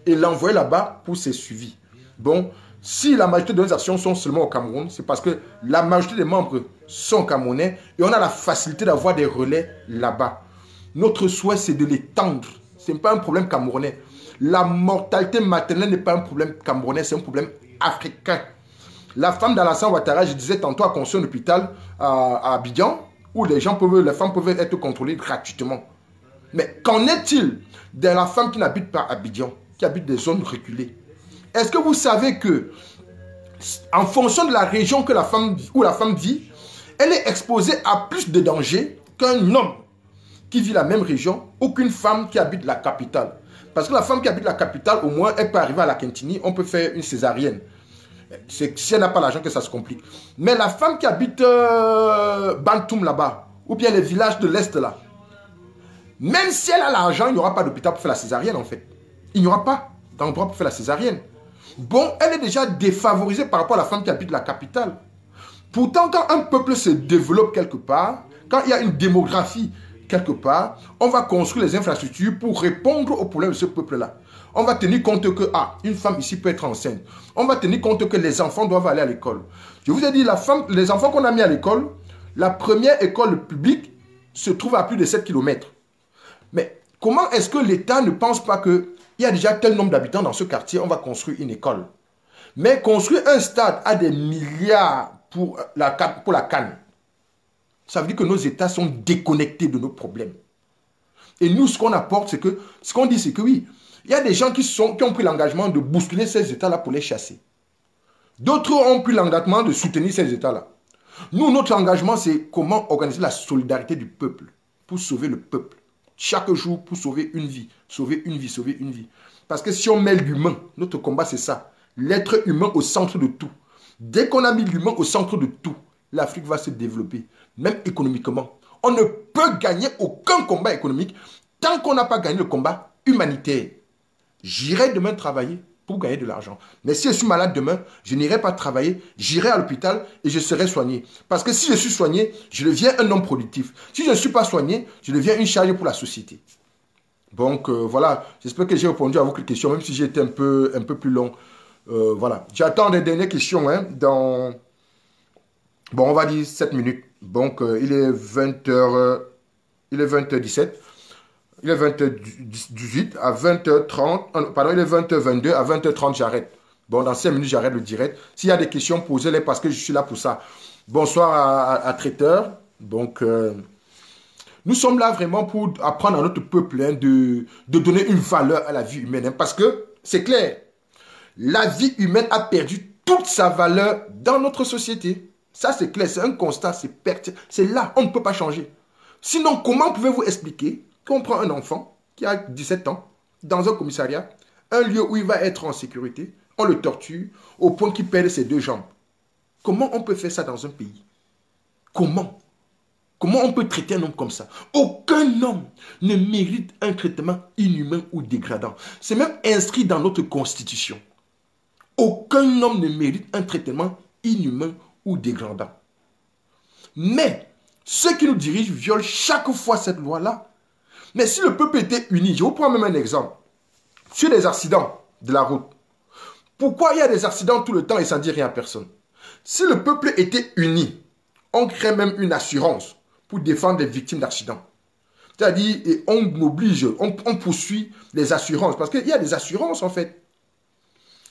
et l'envoyer là-bas pour ses suivis. Bon, si la majorité de nos actions sont seulement au Cameroun, c'est parce que la majorité des membres sont camerounais et on a la facilité d'avoir des relais là-bas. Notre souhait, c'est de l'étendre. Ce n'est pas un problème camerounais. La mortalité maternelle n'est pas un problème camerounais, c'est un problème africain. La femme d'Alassane Ouattara, je disais tantôt, a construit un hôpital à Abidjan où les femmes peuvent être contrôlées gratuitement. Mais qu'en est-il de la femme qui n'habite pas à Abidjan, qui habite des zones reculées? Est-ce que vous savez que, en fonction de la région où la femme vit, elle est exposée à plus de dangers qu'un homme qui vit la même région ou qu'une femme qui habite la capitale? Parce que la femme qui habite la capitale, au moins, elle peut arriver à la Kintini, on peut faire une césarienne. C'est si elle n'a pas l'argent que ça se complique. Mais la femme qui habite Bantoum là-bas, ou bien les villages de l'Est là, même si elle a l'argent, il n'y aura pas d'hôpital pour faire la césarienne en fait. Il n'y aura pas d'endroit pour faire la césarienne. Bon, elle est déjà défavorisée par rapport à la femme qui habite la capitale. Pourtant, quand un peuple se développe quelque part, quand il y a une démographie quelque part, on va construire les infrastructures pour répondre aux problèmes de ce peuple-là. On va tenir compte que, une femme ici peut être enceinte. On va tenir compte que les enfants doivent aller à l'école. Je vous ai dit, les enfants qu'on a mis à l'école, la première école publique se trouve à plus de 7 km. Mais comment est-ce que l'État ne pense pas qu'il y a déjà tel nombre d'habitants dans ce quartier, on va construire une école? Mais construire un stade à des milliards pour la CAN, ça veut dire que nos États sont déconnectés de nos problèmes. Et nous, ce qu'on apporte, c'est que, ce qu'on dit, c'est que oui, il y a des gens qui ont pris l'engagement de bousculer ces États-là pour les chasser. D'autres ont pris l'engagement de soutenir ces États-là. Nous, notre engagement, c'est comment organiser la solidarité du peuple pour sauver le peuple. Chaque jour pour sauver une vie, sauver une vie, sauver une vie. Parce que si on met l'humain, notre combat, c'est ça. L'être humain au centre de tout. Dès qu'on a mis l'humain au centre de tout, l'Afrique va se développer, même économiquement. On ne peut gagner aucun combat économique tant qu'on n'a pas gagné le combat humanitaire. J'irai demain travailler pour gagner de l'argent. Mais si je suis malade demain, je n'irai pas travailler, j'irai à l'hôpital et je serai soigné. Parce que si je suis soigné, je deviens un homme productif. Si je ne suis pas soigné, je deviens une charge pour la société. Donc voilà, j'espère que j'ai répondu à vos questions, même si j'ai été un peu plus long. Voilà, j'attends les dernières questions dans, bon, on va dire 7 minutes. Donc il est 20h, il est 20h17. Il est 20h18 à 20h30, pardon, il est 20h22 à 20h30, j'arrête. Bon, dans 5 minutes, j'arrête le direct. S'il y a des questions, posez-les parce que je suis là pour ça. Bonsoir à Traiteur. Donc, nous sommes là vraiment pour apprendre à notre peuple de donner une valeur à la vie humaine. Parce que, c'est clair, la vie humaine a perdu toute sa valeur dans notre société. Ça, c'est clair, c'est un constat, c'est pertinent. C'est là, on ne peut pas changer. Sinon, comment pouvez-vous expliquer qu'on prend un enfant qui a 17 ans dans un commissariat, un lieu où il va être en sécurité, on le torture au point qu'il perd ses 2 jambes. Comment on peut faire ça dans un pays? Comment? Comment on peut traiter un homme comme ça? Aucun homme ne mérite un traitement inhumain ou dégradant. C'est même inscrit dans notre constitution. Aucun homme ne mérite un traitement inhumain ou dégradant. Mais ceux qui nous dirigent violent chaque fois cette loi-là. Mais si le peuple était uni, je vous prends même un exemple. Sur les accidents de la route, pourquoi il y a des accidents tout le temps et ça ne dit rien à personne? Si le peuple était uni, on crée même une assurance pour défendre les victimes d'accidents. C'est-à-dire, et on oblige, on poursuit les assurances. Parce qu'il y a des assurances, en fait.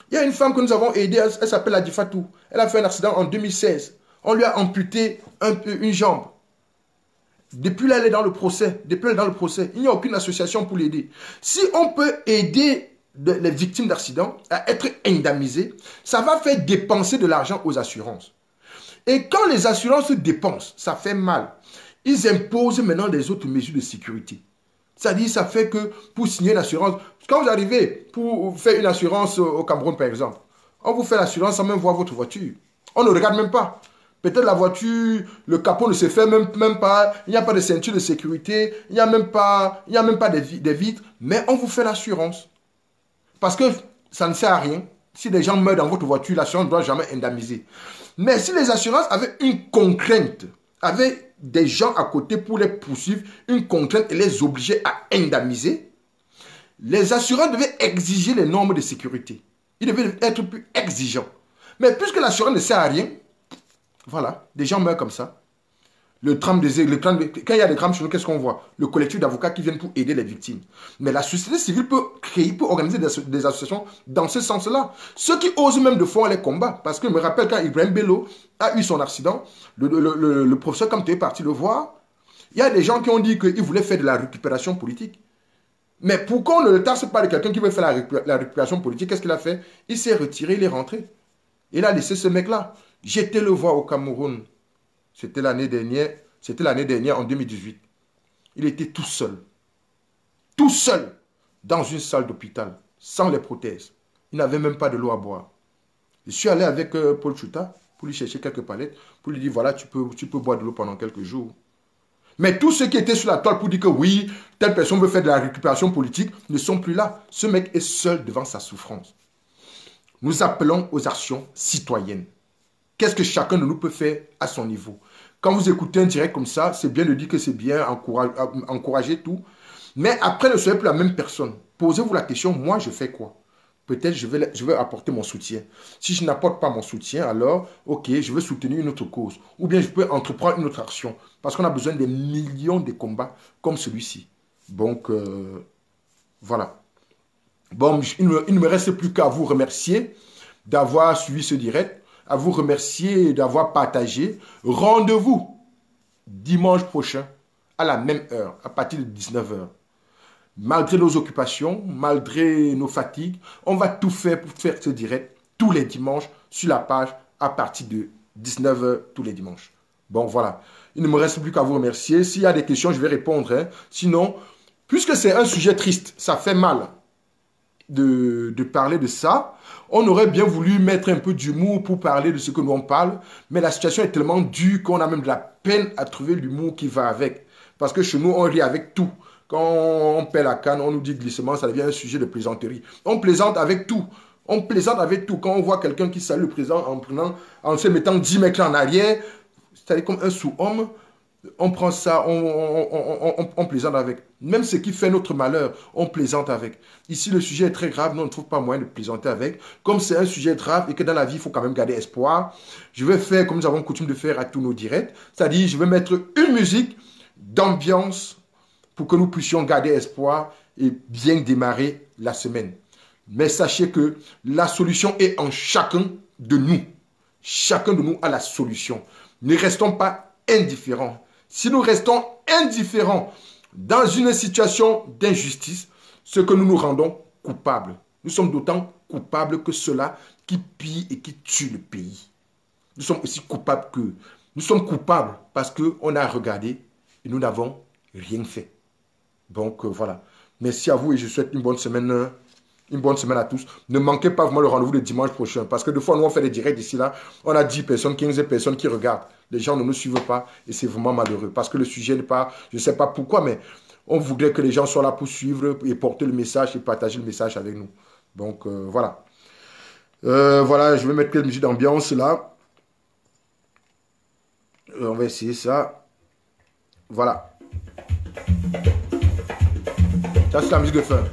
Il y a une femme que nous avons aidée, elle s'appelle Adi Fatou. Elle a fait un accident en 2016. On lui a amputé une jambe. Depuis là, elle est dans le procès. Il n'y a aucune association pour l'aider. Si on peut aider les victimes d'accidents à être indemnisées, ça va faire dépenser de l'argent aux assurances. Et quand les assurances dépensent, ça fait mal. Ils imposent maintenant des autres mesures de sécurité. C'est-à-dire, ça fait que pour signer une assurance, quand vous arrivez pour faire une assurance au Cameroun, par exemple, on vous fait l'assurance sans même voir votre voiture. On ne regarde même pas. Peut-être la voiture, le capot ne se fait même pas, il n'y a pas de ceinture de sécurité, il n'y a même pas des vitres, mais on vous fait l'assurance. Parce que ça ne sert à rien. Si des gens meurent dans votre voiture, l'assurance ne doit jamais indemniser. Mais si les assurances avaient une contrainte, avaient des gens à côté pour les poursuivre, une contrainte et les obliger à indemniser, les assureurs devaient exiger les normes de sécurité. Ils devaient être plus exigeants. Mais puisque l'assurance ne sert à rien, voilà, des gens meurent comme ça. Quand il y a des drames chez nous, qu'est-ce qu'on voit? Le collectif d'avocats qui viennent pour aider les victimes. Mais la société civile peut organiser des associations dans ce sens-là. Ceux qui osent même de faire les combats. Parce que je me rappelle quand Ibrahim Bello a eu son accident, le professeur, comme tu es parti le voir, il y a des gens qui ont dit qu'il voulait faire de la récupération politique. Mais pourquoi on ne le tasse pas de quelqu'un qui veut faire la récupération politique? Qu'est-ce qu'il a fait? Il s'est retiré, il est rentré. Il a laissé ce mec-là. J'étais le voir au Cameroun. C'était l'année dernière, en 2018. Il était tout seul, dans une salle d'hôpital, sans les prothèses. Il n'avait même pas de l'eau à boire. Je suis allé avec Paul Chouta pour lui chercher quelques palettes, pour lui dire, voilà, tu peux boire de l'eau pendant quelques jours. Mais tous ceux qui étaient sur la toile pour dire que oui, telle personne veut faire de la récupération politique, ne sont plus là. Ce mec est seul devant sa souffrance. Nous appelons aux actions citoyennes. Qu'est-ce que chacun de nous peut faire à son niveau? Quand vous écoutez un direct comme ça, c'est bien de dire que c'est bien, encourager tout. Mais après, ne soyez plus la même personne. Posez-vous la question, moi, je fais quoi? Peut-être je vais apporter mon soutien. Si je n'apporte pas mon soutien, alors, ok, je vais soutenir une autre cause. Ou bien je peux entreprendre une autre action. Parce qu'on a besoin de millions de combats comme celui-ci. Donc, voilà. Bon, il ne me reste plus qu'à vous remercier d'avoir suivi ce direct. À vous remercier d'avoir partagé. Rendez-vous dimanche prochain à la même heure, à partir de 19 h. Malgré nos occupations, malgré nos fatigues, on va tout faire pour faire ce direct tous les dimanches sur la page à partir de 19 h tous les dimanches. Bon, voilà. Il ne me reste plus qu'à vous remercier. S'il y a des questions, je vais répondre. Hein. Sinon, puisque c'est un sujet triste, ça fait mal de parler de ça. On aurait bien voulu mettre un peu d'humour pour parler de ce que nous on parle, mais la situation est tellement dure qu'on a même de la peine à trouver l'humour qui va avec. Parce que chez nous, on rit avec tout. Quand on perd la canne, on nous dit glissement, ça devient un sujet de plaisanterie. On plaisante avec tout. On plaisante avec tout. Quand on voit quelqu'un qui salue le président en se mettant 10 mètres en arrière, c'est-à-dire comme un sous-homme, on prend ça, on plaisante avec. Même ce qui fait notre malheur, on plaisante avec. Ici, le sujet est très grave, nous on ne trouve pas moyen de plaisanter avec. Comme c'est un sujet grave et que dans la vie, il faut quand même garder espoir, je vais faire comme nous avons coutume de faire à tous nos directs. C'est-à-dire, je vais mettre une musique d'ambiance pour que nous puissions garder espoir et bien démarrer la semaine. Mais sachez que la solution est en chacun de nous. Chacun de nous a la solution. Ne restons pas indifférents. Si nous restons indifférents dans une situation d'injustice, ce que nous nous rendons coupables. Nous sommes d'autant coupables que ceux-là qui pillent et qui tuent le pays. Nous sommes aussi coupables que... Nous sommes coupables parce qu'on a regardé et nous n'avons rien fait. Donc voilà. Merci à vous et je souhaite une bonne semaine à tous. Ne manquez pas vraiment le rendez-vous de dimanche prochain. Parce que des fois, nous, on fait des directs ici, là. On a 10 personnes, 15 personnes qui regardent. Les gens ne nous suivent pas et c'est vraiment malheureux. Parce que le sujet n'est pas... Je ne sais pas pourquoi, mais on voudrait que les gens soient là pour suivre et porter le message et partager le message avec nous. Donc, voilà. Voilà, je vais mettre quelques musiques d'ambiance, là. On va essayer ça. Voilà. Ça, c'est la musique de fin.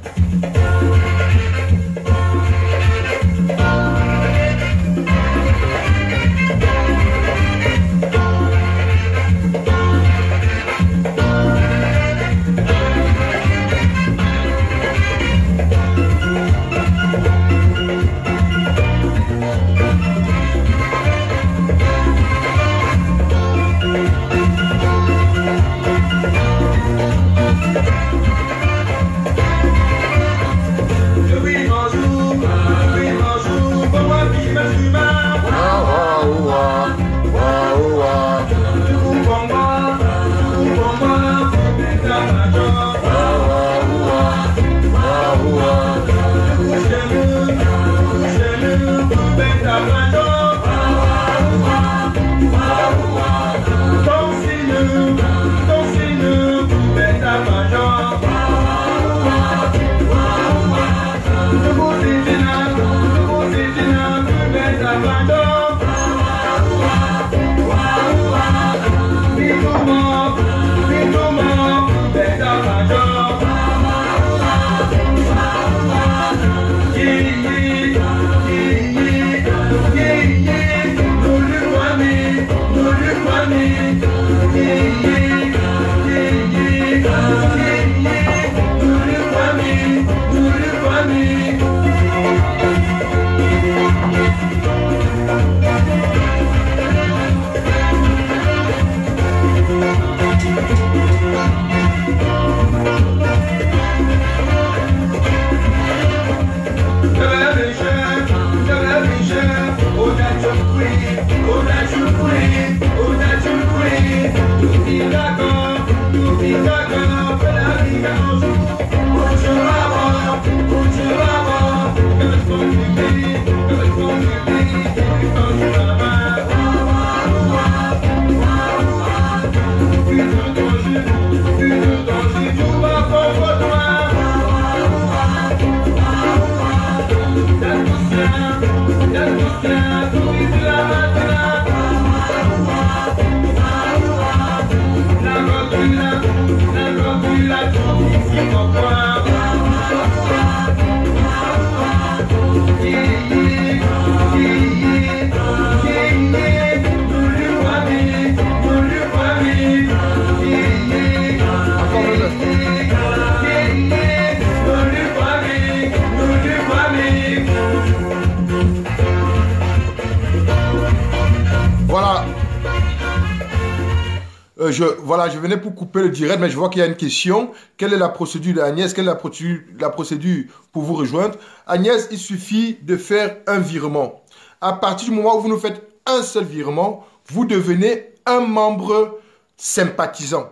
Voilà, je venais pour couper le direct, mais je vois qu'il y a une question. Quelle est la procédure d'Agnès? Quelle est la procédure pour vous rejoindre? Agnès, il suffit de faire un virement. À partir du moment où vous nous faites un seul virement, vous devenez un membre sympathisant.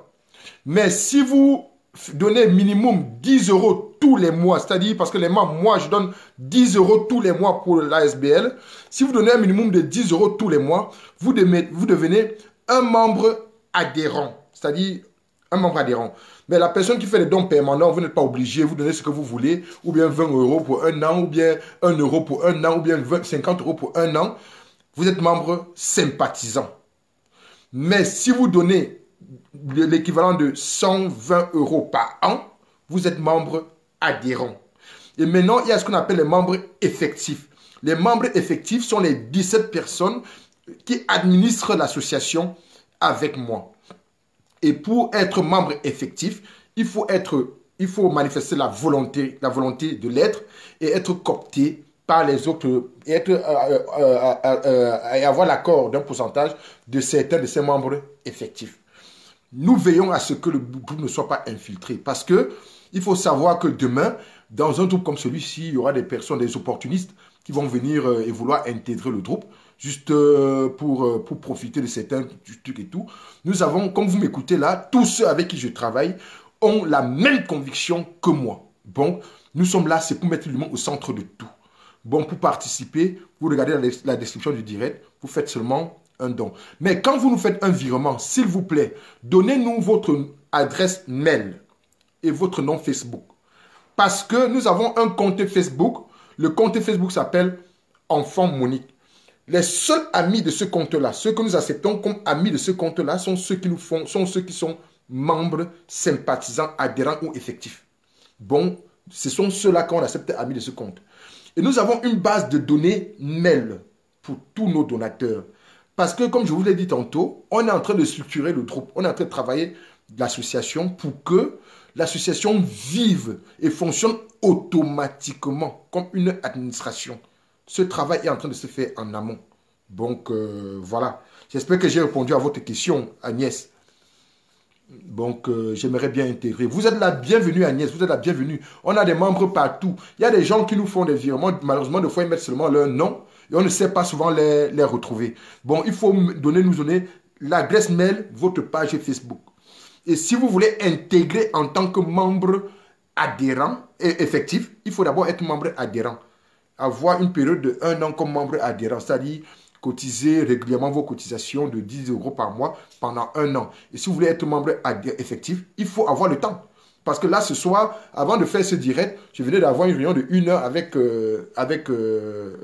Mais si vous donnez minimum 10 € tous les mois, c'est-à-dire parce que les membres, moi je donne 10 € tous les mois pour l'ASBL. Si vous donnez un minimum de 10 € tous les mois, vous devenez un membre adhérent, c'est-à-dire un membre adhérent. Mais la personne qui fait les dons permanents, vous n'êtes pas obligé, vous donnez ce que vous voulez, ou bien 20 € pour un an, ou bien 1 € pour un an, ou bien 50 € pour un an. Vous êtes membre sympathisant. Mais si vous donnez l'équivalent de 120 € par an, vous êtes membre adhérent. Et maintenant, il y a ce qu'on appelle les membres effectifs. Les membres effectifs sont les 17 personnes qui administrent l'association avec moi. Et pour être membre effectif, il faut manifester la volonté de l'être et être coopté par les autres et avoir l'accord d'un pourcentage de certains de ces membres effectifs. Nous veillons à ce que le groupe ne soit pas infiltré parce que il faut savoir que demain, dans un groupe comme celui-ci, il y aura des personnes, des opportunistes qui vont venir et vouloir intégrer le groupe juste pour profiter de certains trucs et tout. Nous avons, comme vous m'écoutez là, tous ceux avec qui je travaille ont la même conviction que moi. Bon, nous sommes là, c'est pour mettre l'humain au centre de tout. Bon, pour participer, vous regardez la description du direct, vous faites seulement un don. Mais quand vous nous faites un virement, s'il vous plaît, donnez-nous votre adresse mail et votre nom Facebook. Parce que nous avons un compte Facebook. Le compte Facebook s'appelle Enfant Monique. Les seuls amis de ce compte-là, ceux que nous acceptons comme amis de ce compte-là, sont ceux qui sont membres, sympathisants, adhérents ou effectifs. Bon, ce sont ceux-là qu'on accepte amis de ce compte. Et nous avons une base de données mail pour tous nos donateurs. Parce que, comme je vous l'ai dit tantôt, on est en train de structurer le groupe. On est en train de travailler l'association pour que l'association vive et fonctionne automatiquement comme une administration. Ce travail est en train de se faire en amont. Donc, voilà. J'espère que j'ai répondu à votre question, Agnès. Donc, j'aimerais bien intégrer. Vous êtes la bienvenue, Agnès. Vous êtes la bienvenue. On a des membres partout. Il y a des gens qui nous font des virements. Malheureusement, des fois, ils mettent seulement leur nom. Et on ne sait pas souvent les retrouver. Bon, il faut nous donner l'adresse mail, votre page Facebook. Et si vous voulez intégrer en tant que membre adhérent et effectif, il faut d'abord être membre adhérent. avoir une période de 1 an comme membre adhérent, c'est-à-dire cotiser régulièrement vos cotisations de 10 € par mois pendant 1 an. Et si vous voulez être membre effectif, il faut avoir le temps. Parce que là, ce soir, avant de faire ce direct, je venais d'avoir une réunion de 1 heure avec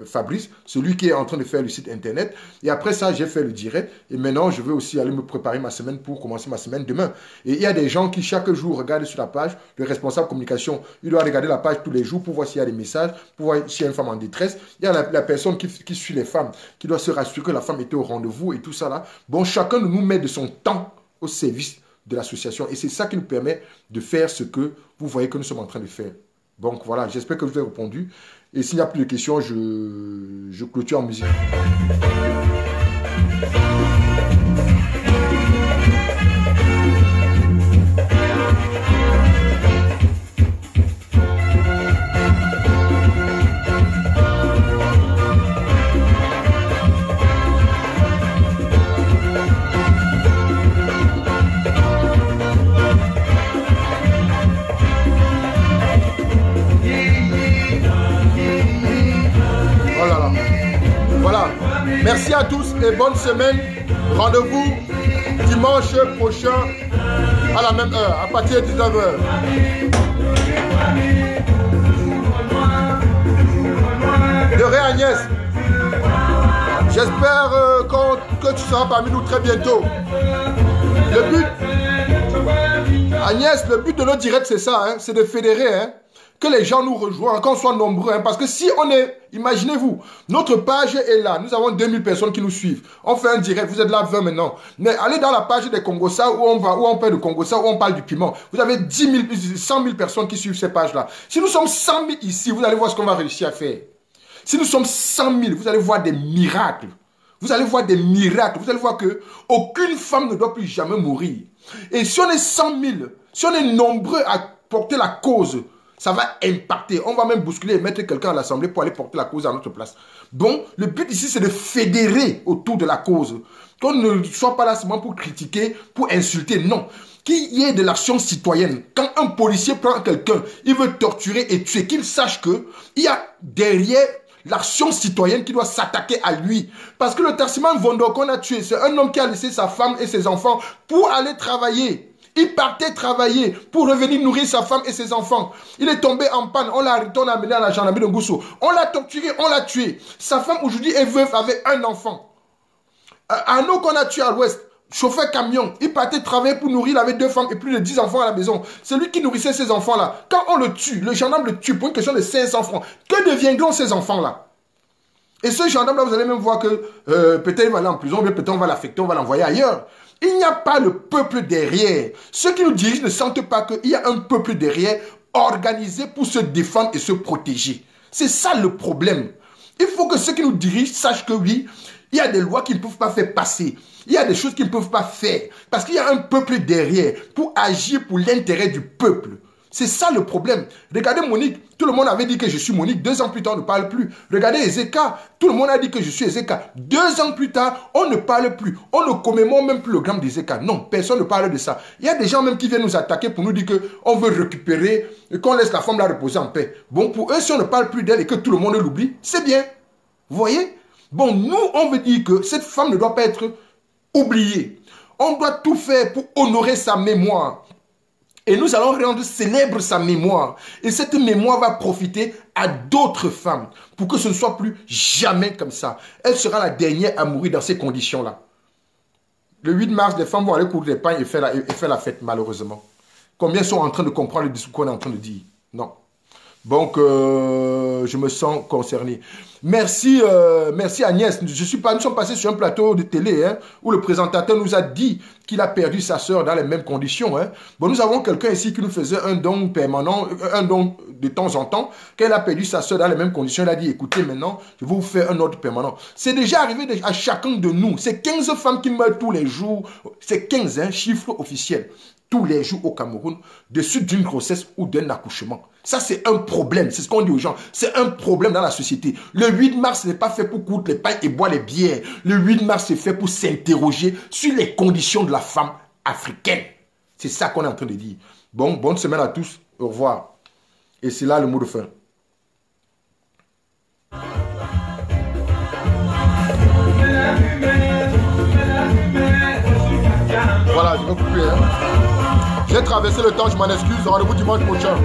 Fabrice, celui qui est en train de faire le site internet. Et après ça, j'ai fait le direct. Et maintenant, je veux aussi aller me préparer ma semaine pour commencer ma semaine demain. Et il y a des gens qui, chaque jour, regardent sur la page, le responsable communication, il doit regarder la page tous les jours pour voir s'il y a des messages, pour voir s'il y a une femme en détresse. Il y a la personne qui suit les femmes, qui doit se rassurer que la femme était au rendez-vous et tout ça là. Bon, chacun de nous met de son temps au service de l'association. Et c'est ça qui nous permet de faire ce que vous voyez que nous sommes en train de faire. Donc voilà, j'espère que je vous ai répondu. Et s'il n'y a plus de questions, je clôture en musique. Merci à tous et bonne semaine. Rendez-vous dimanche prochain à la même heure, à partir de 19h. De rien Agnès. J'espère que tu seras parmi nous très bientôt. Le but, Agnès, le but de notre direct c'est ça, hein, c'est de fédérer. Hein. Que les gens nous rejoignent, qu'on soit nombreux. Hein, parce que si on est, imaginez-vous, notre page est là. Nous avons 2000 personnes qui nous suivent. On fait un direct, vous êtes là 20 maintenant. Mais allez dans la page des Congossa où on parle de Congossa, où on parle du piment. Vous avez 10 000, 100 000 personnes qui suivent ces pages-là. Si nous sommes 100 000 ici, vous allez voir ce qu'on va réussir à faire. Si nous sommes 100 000, vous allez voir des miracles. Vous allez voir des miracles. Vous allez voir que aucune femme ne doit plus jamais mourir. Et si on est 100 000, si on est nombreux à porter la cause, ça va impacter. On va même bousculer et mettre quelqu'un à l'Assemblée pour aller porter la cause à notre place. Donc, le but ici, c'est de fédérer autour de la cause. Qu'on ne soit pas là seulement pour critiquer, pour insulter. Non. Qu'il y ait de l'action citoyenne. Quand un policier prend quelqu'un, il veut torturer et tuer, qu'il sache qu'il y a derrière l'action citoyenne qui doit s'attaquer à lui. Parce que le Tassiman Vondo qu'on a tué, c'est un homme qui a laissé sa femme et ses enfants pour aller travailler. Il partait travailler pour revenir nourrir sa femme et ses enfants. Il est tombé en panne. On l'a arrêté, on l'a amené à la gendarmerie de Gousso. On l'a torturé, on l'a tué. Sa femme aujourd'hui est veuve avec un enfant. Arnaud qu'on a tué à l'ouest, chauffeur camion, il partait travailler pour nourrir, il avait 2 femmes et plus de 10 enfants à la maison. C'est lui qui nourrissait ces enfants-là. Quand on le tue, le gendarme le tue pour une question de 500 francs. Que deviendront ces enfants-là? Et ce gendarme-là, vous allez même voir que peut-être il va aller en prison, mais peut-être on va l'affecter, on va l'envoyer ailleurs. Il n'y a pas le peuple derrière. Ceux qui nous dirigent ne sentent pas qu'il y a un peuple derrière organisé pour se défendre et se protéger. C'est ça le problème. Il faut que ceux qui nous dirigent sachent que oui, il y a des lois qu'ils ne peuvent pas faire passer. Il y a des choses qu'ils ne peuvent pas faire. Parce qu'il y a un peuple derrière pour agir pour l'intérêt du peuple. C'est ça le problème. Regardez Monique, tout le monde avait dit que je suis Monique. 2 ans plus tard, on ne parle plus. Regardez Ezeka, tout le monde a dit que je suis Ezeka. 2 ans plus tard, on ne parle plus. On ne commémore même plus le gramme d'Ezeka. Non, personne ne parle de ça. Il y a des gens même qui viennent nous attaquer pour nous dire qu'on veut récupérer et qu'on laisse la femme la reposer en paix. Bon, pour eux, si on ne parle plus d'elle et que tout le monde l'oublie, c'est bien. Vous voyez? Bon, nous, on veut dire que cette femme ne doit pas être oubliée. On doit tout faire pour honorer sa mémoire. Et nous allons rendre célèbre sa mémoire. Et cette mémoire va profiter à d'autres femmes pour que ce ne soit plus jamais comme ça. Elle sera la dernière à mourir dans ces conditions-là. Le 8 mars, les femmes vont aller courir les pains et faire la fête, malheureusement. Combien sont en train de comprendre le discours qu'on est en train de dire? Non. Donc, je me sens concerné. Merci, merci Agnès. Nous sommes passés sur un plateau de télé hein, où le présentateur nous a dit qu'il a perdu sa sœur dans les mêmes conditions. Hein. Bon, nous avons quelqu'un ici qui nous faisait un don permanent, un don de temps en temps. Quand il a perdu sa sœur dans les mêmes conditions, il a dit, écoutez, maintenant, je vais vous faire un ordre permanent. C'est déjà arrivé à chacun de nous. C'est 15 femmes qui meurent tous les jours. C'est 15, hein, chiffre officiel. Tous les jours au Cameroun, de suite d'une grossesse ou d'un accouchement. Ça, c'est un problème. C'est ce qu'on dit aux gens. C'est un problème dans la société. Le 8 mars n'est pas fait pour coudre les pains et boire les bières. Le 8 mars, c'est fait pour s'interroger sur les conditions de la femme africaine. C'est ça qu'on est en train de dire. Bon, bonne semaine à tous. Au revoir. Et c'est là le mot de fin. Voilà, je vais couper. Hein. J'ai traversé le temps, je m'en excuse. Rendez-vous dimanche prochain.